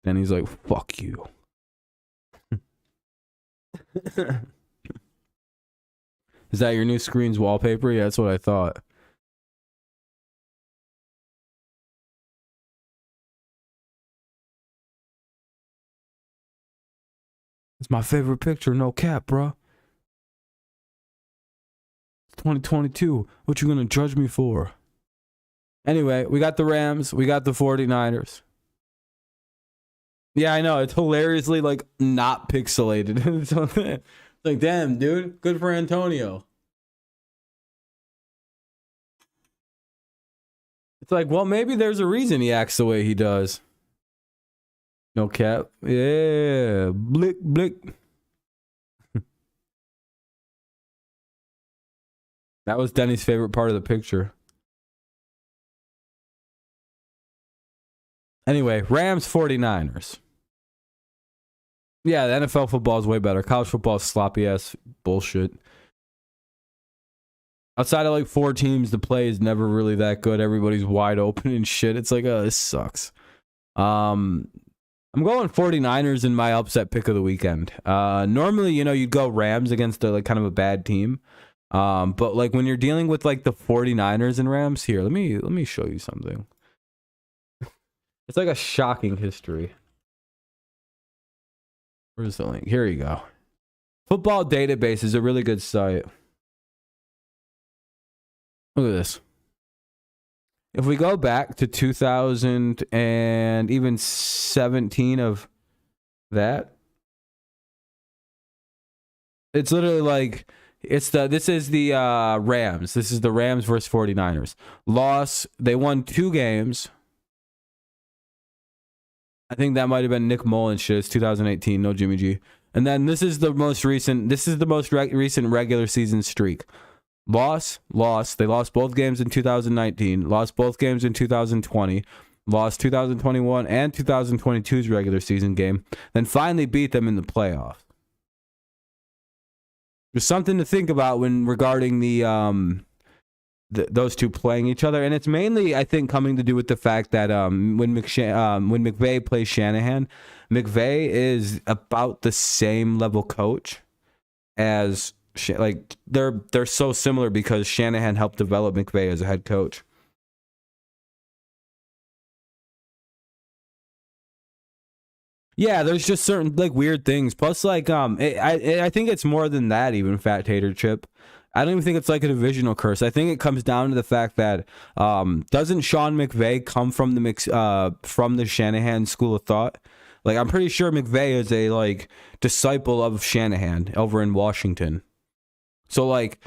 Speaker 1: And he's like, fuck you. Is that your new screen's wallpaper? Yeah, that's what I thought. It's my favorite picture, no cap, bro. It's 2022. What you gonna judge me for? Anyway, we got the Rams. We got the 49ers. Yeah, I know. It's hilariously, like, not pixelated. It's like, damn, dude. Good for Antonio. It's like, well, maybe there's a reason he acts the way he does. No cap. Yeah. Blick, blick. That was Denny's favorite part of the picture. Anyway, Rams 49ers. Yeah, the NFL football is way better. College football is sloppy ass bullshit. Outside of like 4 teams, the play is never really that good. Everybody's wide open and shit. It's like, oh, this sucks. I'm going 49ers in my upset pick of the weekend. Normally, you'd go Rams against like kind of a bad team. But like when you're dealing with like the 49ers and Rams, here, let me show you something. It's like a shocking history. Where's the link? Here you go. Football Database is a really good site. Look at this. If we go back to 2000 and even 17 of that, it's literally like this is the Rams. This is the Rams versus 49ers. Loss. They won 2 games. I think that might have been Nick Mullins shit. It's 2018. No Jimmy G. And then this is the most recent. This is the most recent regular season streak. Loss. They lost both games in 2019. Lost both games in 2020. Lost 2021 and 2022's regular season game. Then finally beat them in the playoffs. There's something to think about when regarding those two playing each other, and it's mainly, I think, coming to do with the fact that when McVay plays Shanahan, McVay is about the same level coach as like they're so similar because Shanahan helped develop McVay as a head coach. Yeah, there's just certain like weird things. Plus, like I think it's more than that. Even Fat Tater Chip, I don't even think it's like a divisional curse. I think it comes down to the fact that doesn't Sean McVay come from the Shanahan school of thought? Like I'm pretty sure McVay is a like disciple of Shanahan over in Washington. So like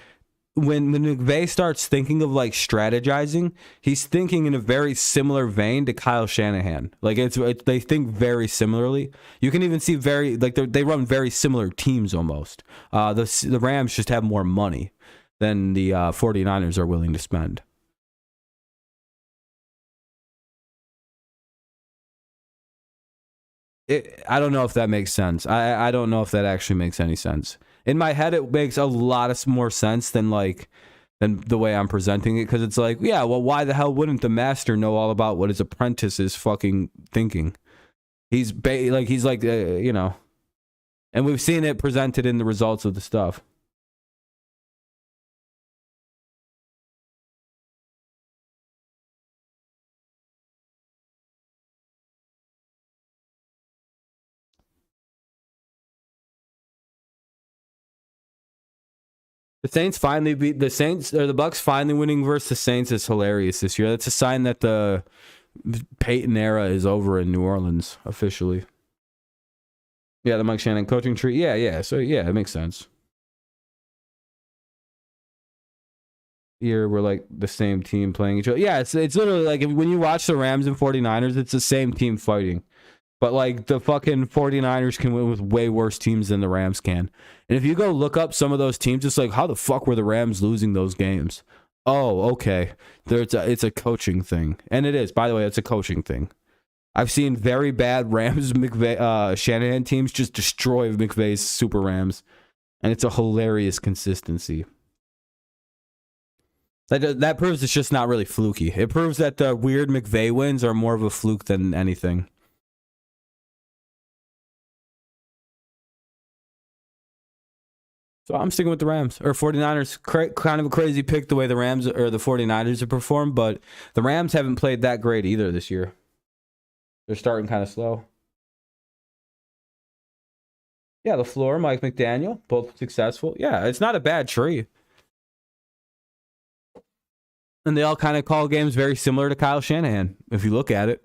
Speaker 1: when McVay starts thinking of like strategizing, he's thinking in a very similar vein to Kyle Shanahan. Like they think very similarly. You can even see they run very similar teams almost. The Rams just have more money than the 49ers are willing to spend. I don't know if that makes sense. I don't know if that actually makes any sense. In my head, it makes a lot of more sense than the way I'm presenting it, because it's like, yeah, well, why the hell wouldn't the master know all about what his apprentice is fucking thinking? He's like, and we've seen it presented in the results of the stuff. The Saints finally beat the Saints, or the Bucks finally winning versus the Saints is hilarious this year. That's a sign that the Peyton era is over in New Orleans officially. Yeah, the Mike Shannon coaching tree. Yeah. So yeah, it makes sense. Here we're like the same team playing each other. Yeah, it's literally like when you watch the Rams and 49ers, it's the same team fighting. But, like, the fucking 49ers can win with way worse teams than the Rams can. And if you go look up some of those teams, it's like, how the fuck were the Rams losing those games? Oh, okay. It's a coaching thing. And it is. By the way, it's a coaching thing. I've seen very bad Rams Shanahan teams just destroy McVay's Super Rams. And it's a hilarious consistency. That proves it's just not really fluky. It proves that the weird McVay wins are more of a fluke than anything. So I'm sticking with the Rams or 49ers. Kind of a crazy pick the way the Rams or the 49ers have performed, but the Rams haven't played that great either this year. They're starting kind of slow. Yeah, LaFleur, Mike McDaniel, both successful. Yeah, it's not a bad tree. And they all kind of call games very similar to Kyle Shanahan, if you look at it.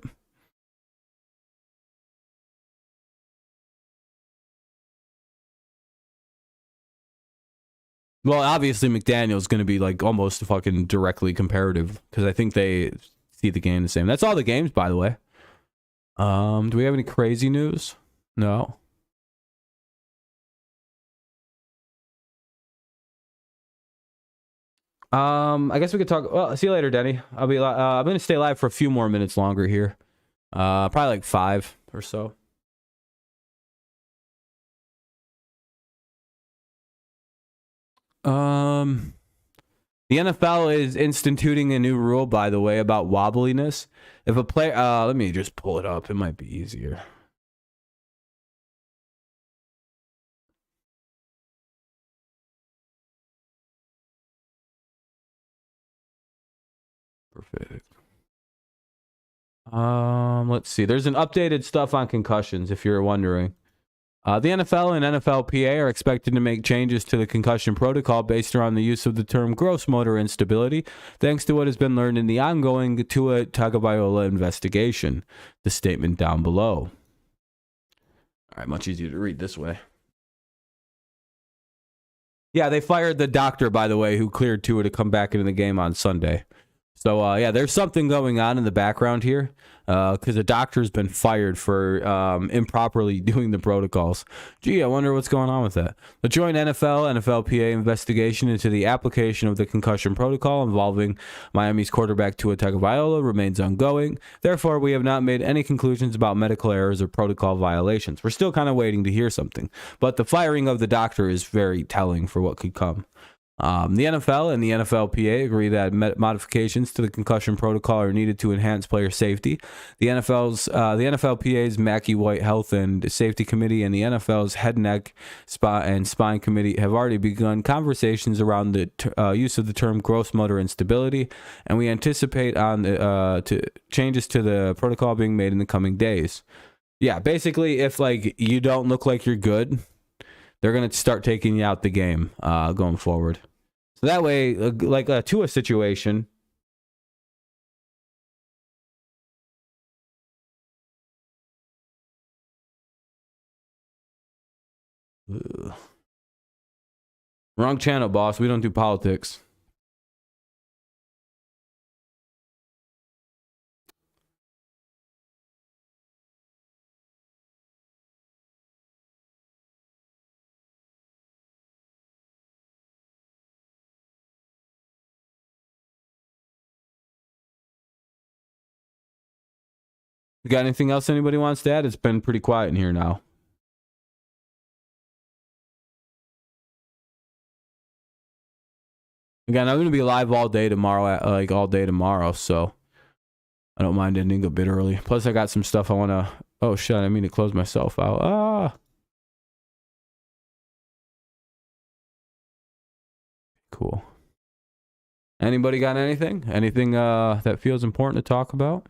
Speaker 1: Well, obviously McDaniel's going to be like almost fucking directly comparative because I think they see the game the same. That's all the games, by the way. Do we have any crazy news? No. I guess we could talk. Well, see you later, Denny. I'm going to stay live for a few more minutes longer here. Probably like 5 or so. The NFL is instituting a new rule, by the way, about wobbliness. If a player, let me just pull it up. It might be easier. Perfect. Let's see. There's an updated stuff on concussions, if you're wondering. The NFL and NFLPA are expected to make changes to the concussion protocol based around the use of the term gross motor instability, thanks to what has been learned in the ongoing Tua Tagovailoa investigation. The statement down below. All right, much easier to read this way. Yeah, they fired the doctor, by the way, who cleared Tua to come back into the game on Sunday. So, yeah, there's something going on in the background here because a doctor's been fired for improperly doing the protocols. Gee, I wonder what's going on with that. The joint NFLPA investigation into the application of the concussion protocol involving Miami's quarterback Tua Tagovailoa remains ongoing. Therefore, we have not made any conclusions about medical errors or protocol violations. We're still kind of waiting to hear something. But the firing of the doctor is very telling for what could come. The NFL and the NFLPA agree that modifications to the concussion protocol are needed to enhance player safety. The NFLPA's Mackey White Health and Safety Committee and the NFL's Head, Neck, and Spine Committee have already begun conversations around the use of the term gross motor instability, and we anticipate changes to the protocol being made in the coming days. Yeah, basically, if like you don't look like you're good, they're going to start taking you out the game going forward. So that way, like a Tua situation. Ugh. Wrong channel, boss. We don't do politics. You got anything else anybody wants to add? It's been pretty quiet in here now. Again, I'm going to be live all day tomorrow, so I don't mind ending a bit early. Plus, I got some stuff I want to... Oh, shit, I mean to close myself out. Cool. Anybody got anything? Anything that feels important to talk about?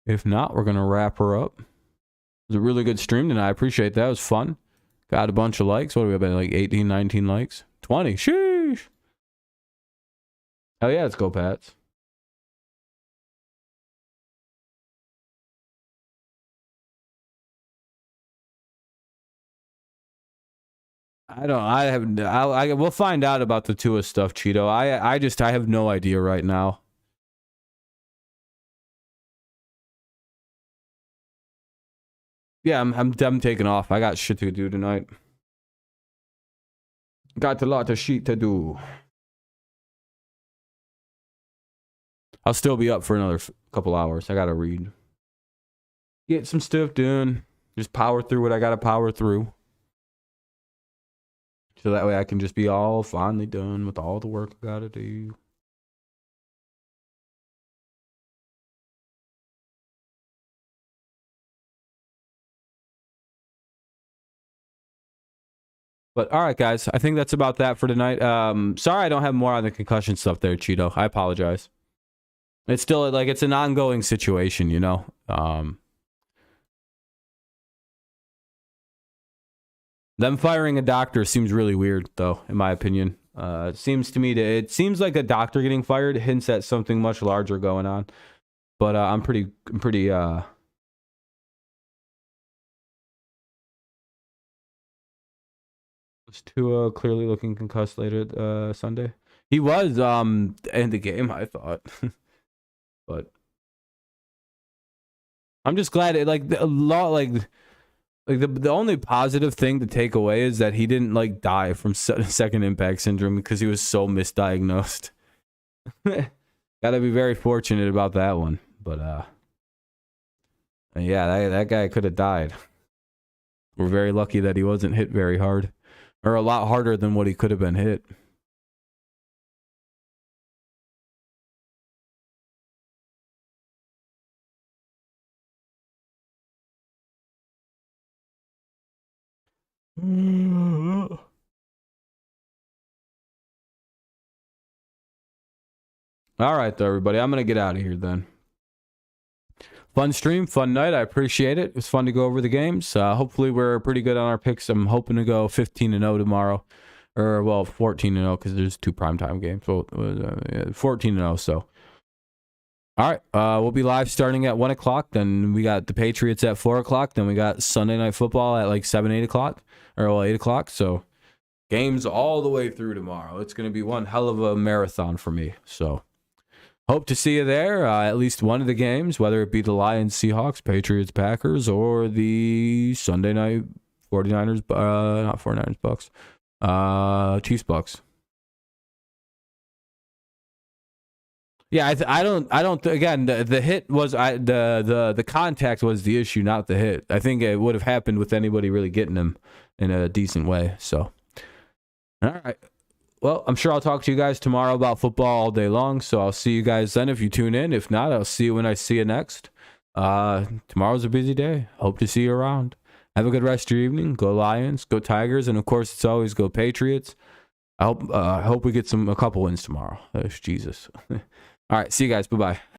Speaker 1: If not, we're going to wrap her up. It was a really good stream tonight. I appreciate that. It was fun. Got a bunch of likes. What do we have? Like 18, 19 likes? 20. Sheesh. Hell yeah, let's go, Pats. We'll find out about the Tua stuff, Cheeto. I have no idea right now. Yeah, I'm taking off. I got shit to do tonight. Got a lot of shit to do. I'll still be up for another couple hours. I gotta read. Get some stuff done. Just power through what I gotta power through. So that way I can just be all finally done with all the work I gotta do. But all right, guys, I think that's about that for tonight. Sorry I don't have more on the concussion stuff there, Cheeto. I apologize. It's still like it's an ongoing situation, you know. Them firing a doctor seems really weird, though, in my opinion. It seems like a doctor getting fired hints at something much larger going on. But I'm pretty was Tua clearly looking concussed later Sunday? He was in the game, I thought. But I'm just glad it the only positive thing to take away is that he didn't like die from second impact syndrome because he was so misdiagnosed. Gotta be very fortunate about that one. But yeah, that guy could have died. We're very lucky that he wasn't hit very hard. Or a lot harder than what he could have been hit. All right, though, everybody. I'm going to get out of here then. Fun stream, fun night. I appreciate it. It was fun to go over the games. Hopefully, we're pretty good on our picks. I'm hoping to go 15-0 tomorrow. Or, well, 14-0 because there's 2 primetime games. So, 14-0, so. All right. We'll be live starting at 1 o'clock. Then we got the Patriots at 4 o'clock. Then we got Sunday Night Football at like 7, 8 o'clock. Or well, 8 o'clock. So games all the way through tomorrow. It's going to be one hell of a marathon for me. So hope to see you there. At least one of the games, whether it be the Lions, Seahawks, Patriots, Packers, or the Sunday night 49ers, not 49ers, Bucks, Chiefs, Bucks. Yeah, again, the hit was the contact was the issue, not the hit. I think it would have happened with anybody really getting him in a decent way. So, all right. Well, I'm sure I'll talk to you guys tomorrow about football all day long. So I'll see you guys then if you tune in. If not, I'll see you when I see you next. Tomorrow's a busy day. Hope to see you around. Have a good rest of your evening. Go Lions, go Tigers, and of course, it's always go Patriots. I hope we get a couple wins tomorrow. Jesus. All right, see you guys. Bye-bye.